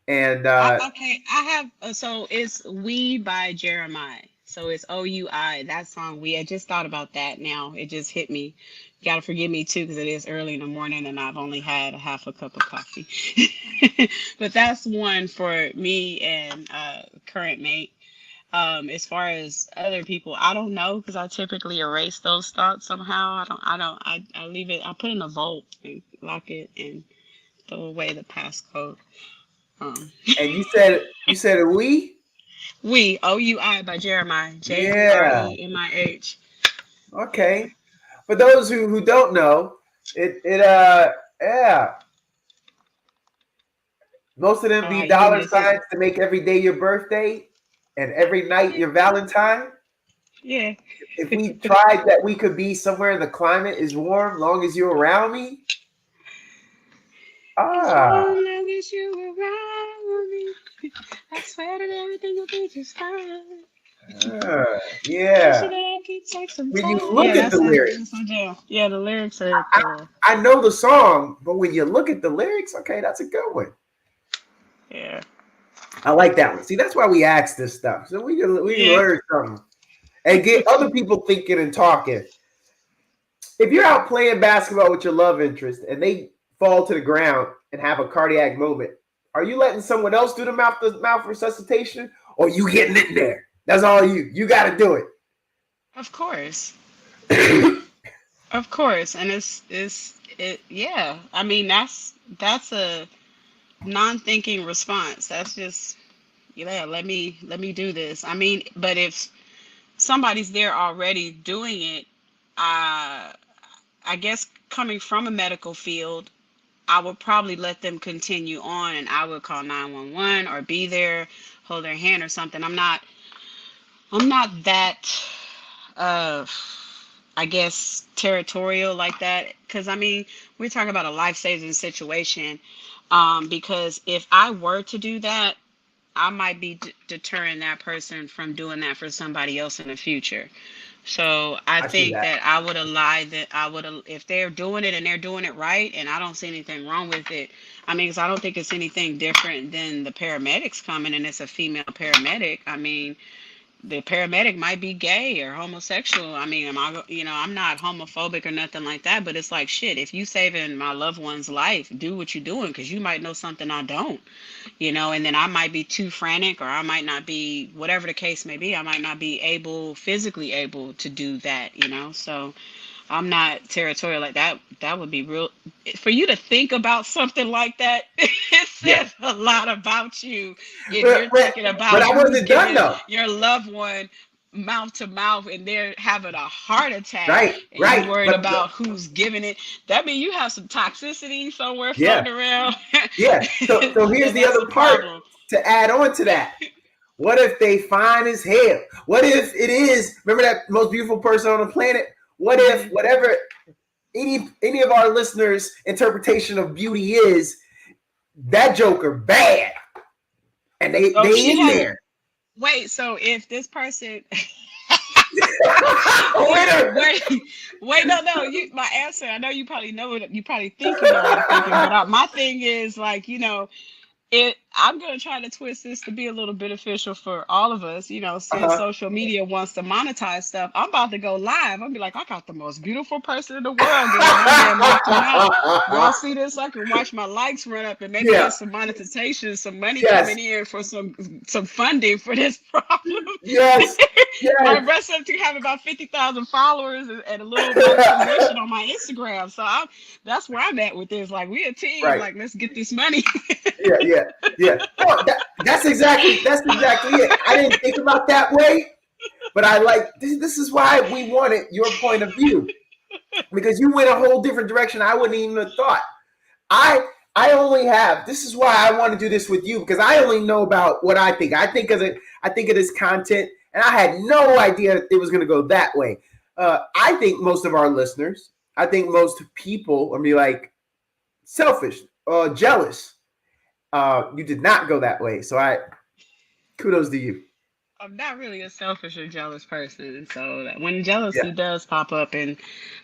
S1: And
S2: Okay, I have so it's "We" by Jeremiah. So it's OUI. That song "We." I just thought about that now. It just hit me. You gotta forgive me too, because it is early in the morning and I've only had a half a cup of coffee. But that's one for me and current mate. As far as other people, I don't know because I typically erase those thoughts somehow. I leave it. I put it in a vault and lock it and throw away the passcode. Um,
S1: and you said we.
S2: We, OUI by Jeremiah,
S1: Yeah.
S2: Jeremih.
S1: Okay. For those who don't know, it yeah, most of them
S2: Oh, how
S1: be
S2: you give me
S1: dollar
S2: the sense?
S1: signs to make every day your birthday and every night your Valentine.
S2: Yeah.
S1: If we tried that, we could be somewhere the climate is warm, long as you're around me.
S2: As
S1: Ah,
S2: long as you around me, I swear that everything will be just fine. Just
S1: yeah.
S2: that I can take some
S1: When you
S2: time.
S1: look
S2: Yeah,
S1: at the
S2: that's
S1: lyrics,
S2: my jam. Yeah, the lyrics are
S1: I,
S2: cool.
S1: I know the song, but when you look at the lyrics, okay, that's a good one.
S2: Yeah.
S1: I like that one. See, that's why we ask this stuff, so we can
S2: Yeah.
S1: learn something and get other people thinking and talking. If you're out playing basketball with your love interest and they fall to the ground and have a cardiac moment, are you letting someone else do the mouth resuscitation, or you getting in there? That's all you. You got to do
S2: Of course.
S1: it.
S2: Of course. And it yeah. I mean that's a non-thinking response. That's just yeah, let me do this. I mean, but if somebody's there already doing it, uh, I guess coming from a medical field, I would probably let them continue on, and I would call 911 or be there, hold their hand or something. I'm not that uh I guess territorial like that, because I mean we're talking about a life-saving situation. Because if I were to do that, I might be deterring that person from doing that for somebody else in the future. So I
S1: I see
S2: think
S1: that.
S2: that I would ally that I would if they're doing it and they're doing it right, and I don't see anything wrong with it. I mean, 'cause I don't think it's anything different than the paramedics coming and it's a female paramedic. I mean, the paramedic might be gay or homosexual. I mean, I'm not homophobic or nothing like that, but it's like shit. If you saving my loved one's life, do what you're doing because you might know something I don't. And then I might be too frantic or I might not be, whatever the case may be, I might not be physically able to do that. So I'm not territorial like that. That would be real. For you to think about something like that, it
S1: Yeah,
S2: says a lot about you if
S1: but
S2: you're
S1: but,
S2: thinking
S1: but
S2: about
S1: I
S2: who's
S1: wasn't done
S2: giving
S1: though.
S2: your loved one. mouth to mouth and they're having a heart attack
S1: Right,
S2: and you
S1: right.
S2: worried
S1: But
S2: about who's giving it, that means you have some toxicity somewhere
S1: yeah,
S2: floating around.
S1: yeah. So here's
S2: And
S1: the
S2: that's
S1: other
S2: a
S1: part
S2: problem.
S1: to add on to that. What if they fine as hell? What if it is? Remember that most beautiful person on the planet? What if
S2: Hmm.
S1: whatever any of our listeners' interpretation of beauty is, that Joker bad, and
S2: So
S1: they
S2: she
S1: in
S2: had,
S1: there.
S2: wait, so if this person,
S1: Winner.
S2: wait, wait, no, no, you, my answer, I know you probably know it, you probably think you know what I'm thinking, but my thing is like, I'm going to try to twist this to be a little beneficial for all of us. Since
S1: Uh-huh.
S2: social media wants to monetize stuff, I'm about to go live. I'll be like, I got the most beautiful person in the world going one day mouth to mouth. Y'all see this? I can watch my likes run up and maybe
S1: Yeah.
S2: get some monetization, some money
S1: Yes.
S2: coming in for some funding for this problem.
S1: Yes.
S2: My
S1: Yes.
S2: rest up to have about 50,000 followers and a little monetization on my Instagram. So that's where I'm at with this. Like, we a team.
S1: Right.
S2: Like, let's get this money.
S1: Yeah. Yeah. Yeah. No, that's exactly it. I didn't think about that way, but I like this is why we wanted your point of view, because you went a whole different direction I wouldn't even have thought. I only have, this is why I want to do this with you, because I only know about what I think. I think of this content, and I had no idea it was going to go that way. I think most of our listeners, I think most people are be like selfish, jealous. You did not go that way, so I kudos to you.
S2: I'm not really a selfish or jealous person. So when
S1: Yeah.
S2: jealousy does pop up, and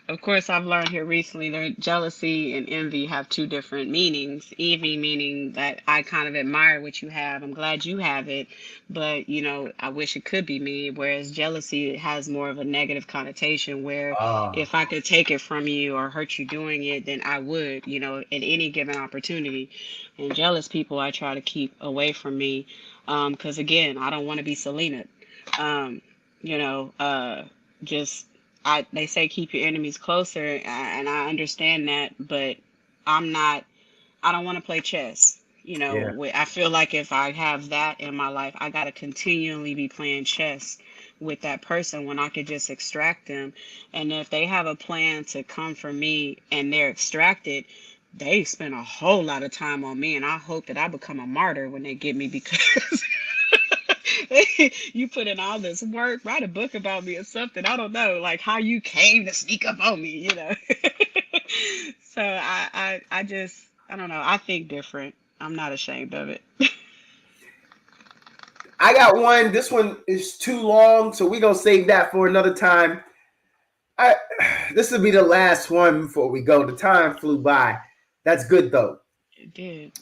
S2: of course, I've learned here recently that jealousy and envy have two different meanings. Envy meaning that I kind of admire what you have. I'm glad you have it, but I wish it could be me. Whereas jealousy has more of a negative connotation where
S1: Uh,
S2: if I could take it from you or hurt you doing it, then I would, at any given opportunity. And jealous people, I try to keep away from me. Because again, I don't want to be Selena. Um, you know, just they say keep your enemies closer, and I understand that, but I'm not. I don't want to play chess.
S1: yeah.
S2: I feel like if I have that in my life, I gotta continually be playing chess with that person when I could just extract them. And if they have a plan to come for me and they're extracted, they spend a whole lot of time on me, and I hope that I become a martyr when they get me because you put in all this work, write a book about me or something. I don't know, like how you came to sneak up on me. So I just, I don't know. I think different. I'm not ashamed of it.
S1: I got one. This one is too long, so we're gonna save that for another time. I This will be the last one before we go. The time flew by. That's good though.
S2: It did.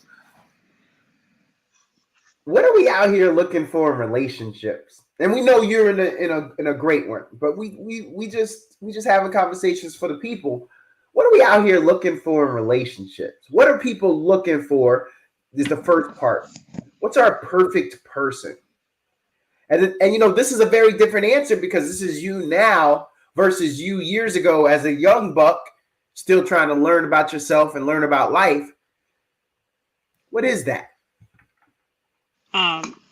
S1: What are we out here looking for in relationships? And we know you're in a great one, but we just having conversations for the people. What are we out here looking for in relationships? What are people looking for? Is the first part. What's our perfect person? And this is a very different answer because this is you now versus you years ago as a young buck, still trying to learn about yourself and learn about life. What is that?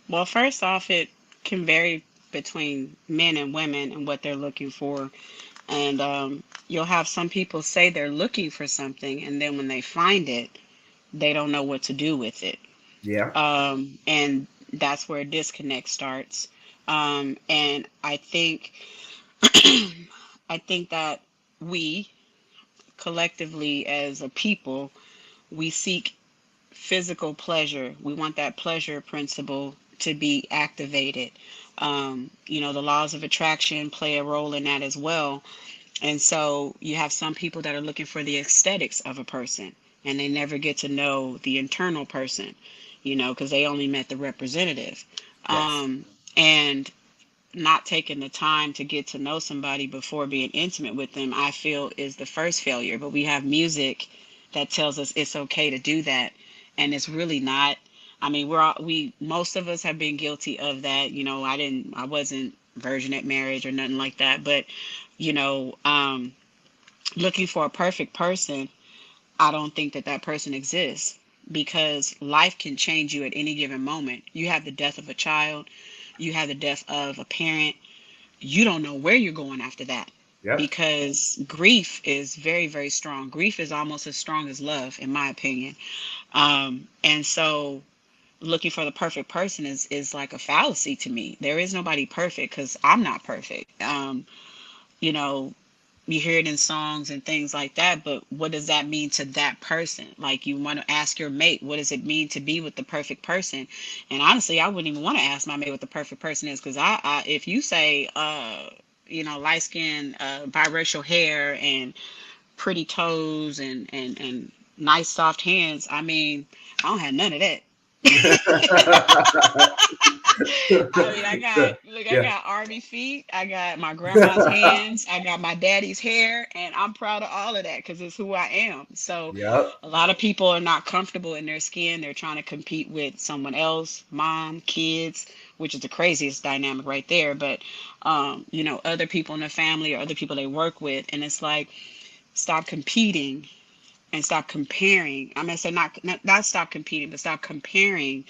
S2: Well, first off, it can vary between men and women and what they're looking for. And you'll have some people say they're looking for something, and then when they find it, they don't know what to do with it.
S1: Yeah.
S2: And that's where a disconnect starts. And I think, I think that we collectively as a people, we seek physical pleasure. We want that pleasure principle to be activated. The laws of attraction play a role in that as well. And so you have some people that are looking for the aesthetics of a person and they never get to know the internal person, because they only met the representative.
S1: Yes.
S2: And not taking the time to get to know somebody before being intimate with them, I feel is the first failure. But we have music that tells us it's okay to do that, and it's really not. I mean, most of us have been guilty of that. I wasn't virgin at marriage or nothing like that, but you know, um, looking for a perfect person, I don't think that that person exists because life can change you at any given moment. You have the death of a child, you have the death of a parent, you don't know where you're going after that,
S1: Yep.
S2: because grief is very, very strong. Grief is almost as strong as love, in my opinion. And so looking for the perfect person is like a fallacy to me. There is nobody perfect, because I'm not perfect. You know, you hear it in songs and things like that, but what does that mean to that person? Like, you want to ask your mate, what does it mean to be with the perfect person? And honestly, I wouldn't even want to ask my mate what the perfect person is, because if you say light skin, biracial hair, and pretty toes, and nice soft hands, I mean, I don't have none of that. I mean, I
S1: Yeah.
S2: got army feet, I got my grandma's hands, I got my daddy's hair, and I'm proud of all of that because it's who I am. So,
S1: Yep.
S2: a lot of people are not comfortable in their skin. They're trying to compete with someone else, mom, kids, which is the craziest dynamic right there. But, other people in the family or other people they work with, and it's like, stop competing and stop comparing. I'm gonna say not stop competing, but stop comparing,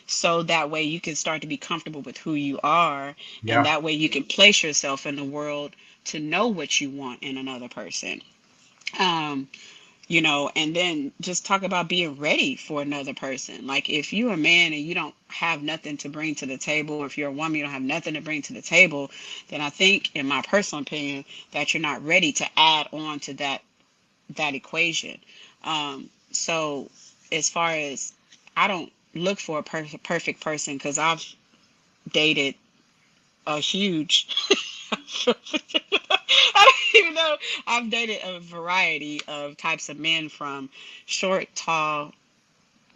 S2: so that way you can start to be comfortable with who you are, and
S1: Yeah.
S2: that way you can place yourself in the world to know what you want in another person. Um, and then just talk about being ready for another person. Like, if you're a man and you don't have nothing to bring to the table, or if you're a woman, you don't have nothing to bring to the table, then I think, in my personal opinion, that you're not ready to add on to that equation. So, as far as, I don't look for a perfect person, because I've dated a huge I don't even know. I've dated a variety of types of men, from short, tall,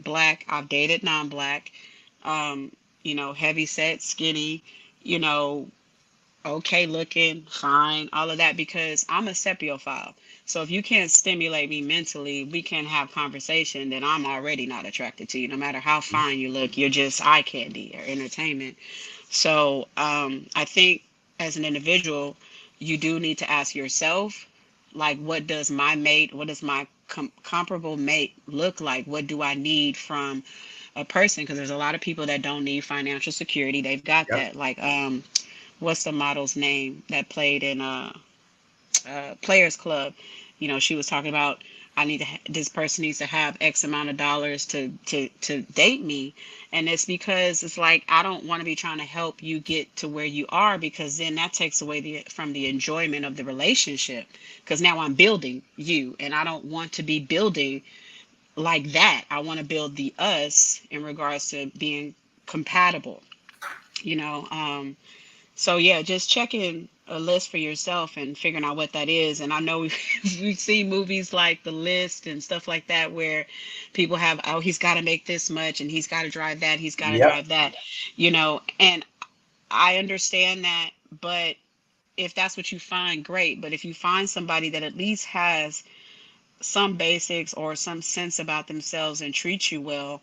S2: black. I've dated non-black, um, heavy set, skinny, you know, okay looking, fine, all of that, because I'm a sepiophile. So if you can't stimulate me mentally, we can't have conversation, then I'm already not attracted to you. No matter how fine you look, you're just eye candy or entertainment. So I think, as an individual, you do need to ask yourself, like, what does my comparable mate look like? What do I need from a person? Because there's a lot of people that don't need financial security. They've got
S1: Yep.
S2: that. Like, what's the model's name that played in Players Club? She was talking about, this person needs to have X amount of dollars to date me, and it's because it's like, I don't want to be trying to help you get to where you are, because then that takes away from the enjoyment of the relationship. Because now I'm building you, and I don't want to be building like that. I want to build the us in regards to being compatible. You know, so yeah, just checking a list for yourself and figuring out what that is. And I know we've seen movies like The List and stuff like that, where people have, oh, he's got to make this much, and he's got to drive that, he's got to
S1: Yep.
S2: drive that, and I understand that. But if that's what you find, great. But if you find somebody that at least has some basics or some sense about themselves and treat you well,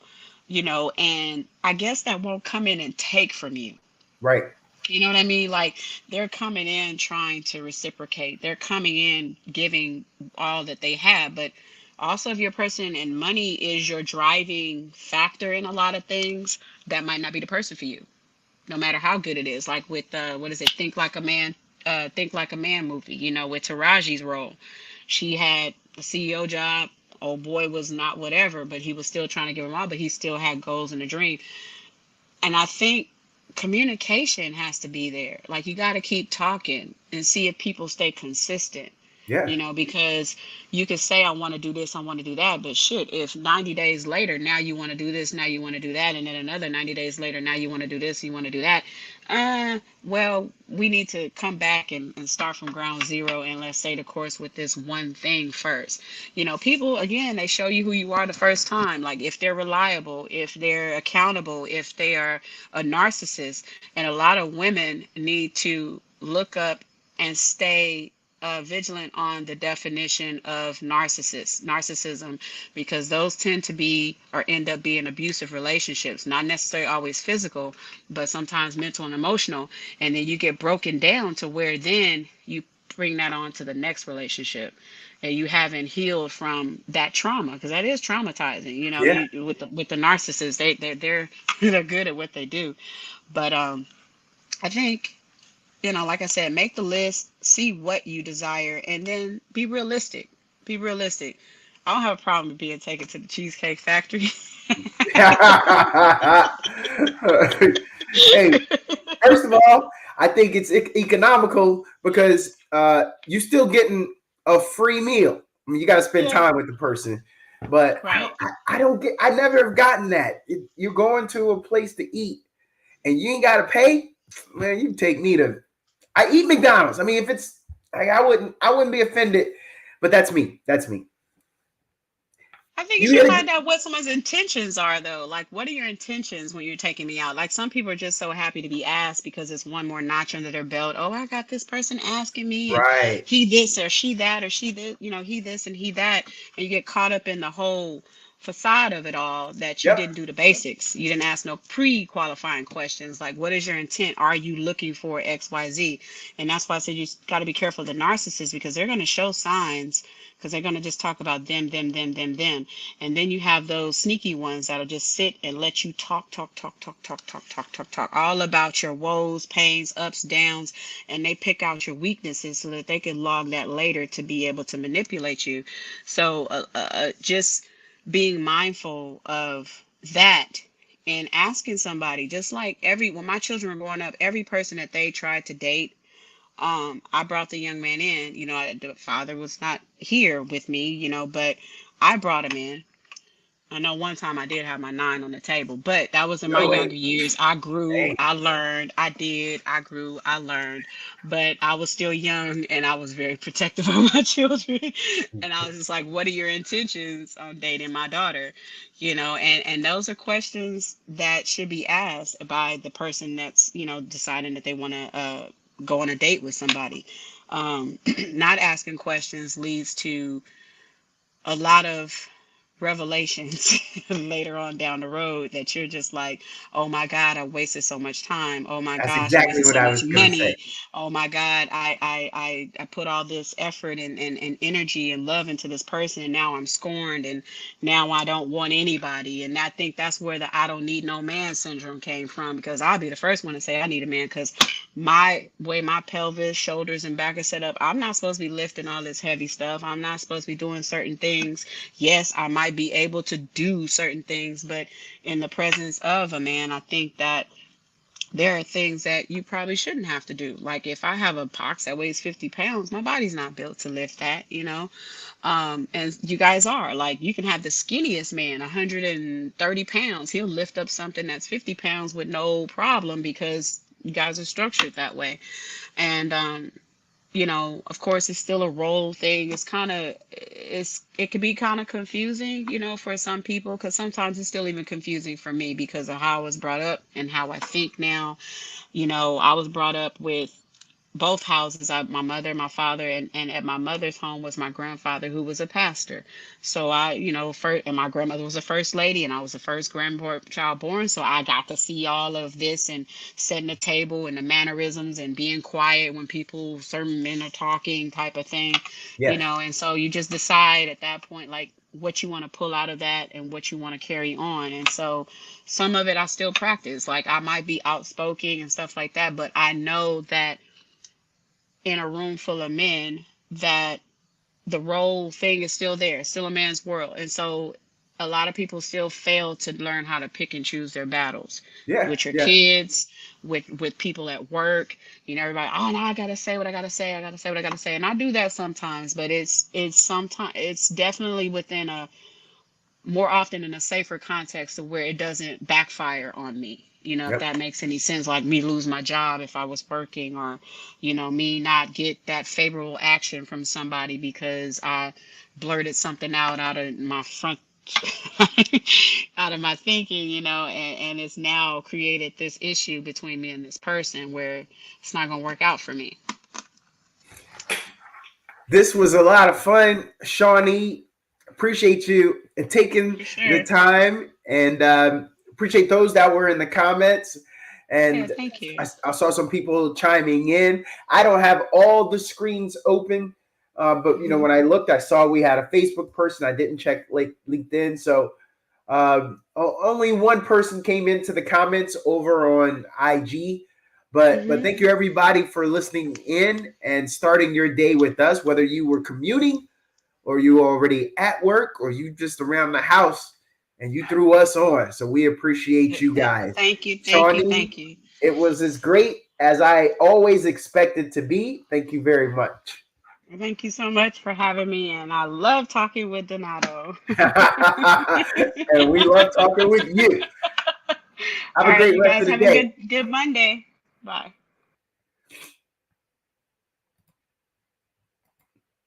S2: and I guess that won't come in and take from you.
S1: Right.
S2: You know what I mean? Like, they're coming in trying to reciprocate. They're coming in giving all that they have. But also, if your person and money is your driving factor in a lot of things, that might not be the person for you, no matter how good it is. Like with, what is it? Think Like a Man movie, with Taraji's role. She had a CEO job. Old boy was not whatever, but he was still trying to give him all, but he still had goals and a dream. And I think communication has to be there. Like, you got to keep talking and see if people stay consistent.
S1: Yeah.
S2: Because you could say, I want to do this, I want to do that, but shit, if 90 days later, now you want to do this, now you want to do that, and then another 90 days later, now you want to do this, you want to do that, well, we need to come back and start from ground zero, and let's stay the course with this one thing first. People, again, they show you who you are the first time. Like, if they're reliable, if they're accountable, if they are a narcissist. And a lot of women need to look up and stay vigilant on the definition of narcissism, because those tend to be, or end up being, abusive relationships, not necessarily always physical, but sometimes mental and emotional. And then you get broken down to where then you bring that on to the next relationship, and you haven't healed from that trauma, because that is traumatizing.
S1: Yeah.
S2: You with the narcissists, they're they're good at what they do. But I think like I said, make the list, see what you desire, and then be realistic. Be realistic. I don't have a problem with being taken to the Cheesecake Factory.
S1: Hey, first of all, I think it's economical because you're still getting a free meal. I mean, you got to spend
S2: Yeah,
S1: time with the person, but
S2: right.
S1: I don't get. I never have gotten that. You're going to a place to eat and you ain't got to pay. Man, you take me to. I eat McDonald's. I mean, if it's like, I wouldn't be offended, but that's me. That's me.
S2: I think you
S1: You
S2: should
S1: hit
S2: find out what someone's intentions are, though. Like, what are your intentions when you're taking me out? Like, some people are just so happy to be asked because it's one more notch under their belt. Oh, I got this person asking me, and
S1: right.
S2: he this or she that or she this, he this and he that. And you get caught up in the whole facade of it all that you
S1: Yep.
S2: didn't do the basics. You didn't ask no pre-qualifying questions like, what is your intent? Are you looking for XYZ? And that's why I said you got to be careful of the narcissists because they're going to show signs because they're going to just talk about them. And then you have those sneaky ones that'll just sit and let you talk all about your woes, pains, ups, downs, and they pick out your weaknesses so that they can log that later to be able to manipulate you. So just being mindful of that and asking somebody, just like when my children were growing up, every person that they tried to date, I brought the young man in. The father was not here with me, but I brought him in. I know one time I did have my 9 on the table, but that was in my
S1: No way.
S2: younger years. I grew,
S1: Dang.
S2: I learned, I grew, I learned, but I was still young and I was very protective of my children. And I was just like, what are your intentions on dating my daughter? And those are questions that should be asked by the person that's, deciding that they want to go on a date with somebody. Not asking questions leads to a lot of revelations later on down the road that you're just like, oh my God, I wasted so much time. Oh my
S1: That's
S2: gosh, I
S1: exactly
S2: wasted
S1: what
S2: so
S1: I
S2: much
S1: was gonna say.
S2: money. Oh my God, I put all this effort and energy and love into this person and now I'm scorned and now I don't want anybody. And I think that's where the I don't need no man syndrome came from because I'll be the first one to say I need a man because my way my pelvis, shoulders, and back are set up, I'm not supposed to be lifting all this heavy stuff. I'm not supposed to be doing certain things. Yes, I might be able to do certain things, but in the presence of a man, I think that there are things that you probably shouldn't have to do. Like if I have a box that weighs 50 pounds, my body's not built to lift that. And you guys are like, you can have the skinniest man, 130 pounds. He'll lift up something that's 50 pounds with no problem because you guys are structured that way. And, of course, it's still a role thing. It can be kind of confusing, for some people, because sometimes it's still even confusing for me because of how I was brought up and how I think now. I was brought up with both houses. My mother, my father, and at my mother's home was my grandfather who was a pastor. So first, and my grandmother was a first lady, and I was the first grandchild born. So I got to see all of this and setting the table and the mannerisms and being quiet when certain men are talking, type of thing.
S1: Yes.
S2: And so you just decide at that point, like what you want to pull out of that and what you want to carry on. And so some of it I still practice. Like I might be outspoken and stuff like that, but I know that in a room full of men that the role thing is still there, it's still a man's world. And so a lot of people still fail to learn how to pick and choose their battles
S1: Yeah.
S2: with your
S1: Yeah.
S2: kids, with people at work. Everybody, oh no, I gotta say what I gotta say, I gotta say what I gotta say. And I do that sometimes, but it's definitely within a more often in a safer context of where it doesn't backfire on me. If
S1: Yep.
S2: that makes any sense, like me lose my job if I was working, or, me not get that favorable action from somebody because I blurted something out of my front, out of my thinking, and it's now created this issue between me and this person where it's not going to work out for me.
S1: This was a lot of fun, Shawnee. Appreciate you taking
S2: For
S1: the
S2: sure.
S1: time, and appreciate those that were in the comments.
S2: Yeah,
S1: And
S2: thank you.
S1: I saw some people chiming in. I don't have all the screens open, but
S2: Hmm.
S1: when I looked, I saw we had a Facebook person. I didn't check like LinkedIn, so only one person came into the comments over on IG, But
S2: Hmm.
S1: thank you everybody for listening in and starting your day with us, whether you were commuting or you already at work or you just around the house and you threw us on. So we appreciate you guys.
S2: Thank you, thank you,
S1: Shawnee,
S2: thank you.
S1: it was as great as I always expected to be. Thank you very much.
S2: Thank you so much for having me, and I love talking with Donato.
S1: And we love talking with you.
S2: All
S1: Have a
S2: right,
S1: great
S2: you
S1: rest
S2: guys
S1: of the
S2: have a
S1: day.
S2: good Monday. Bye.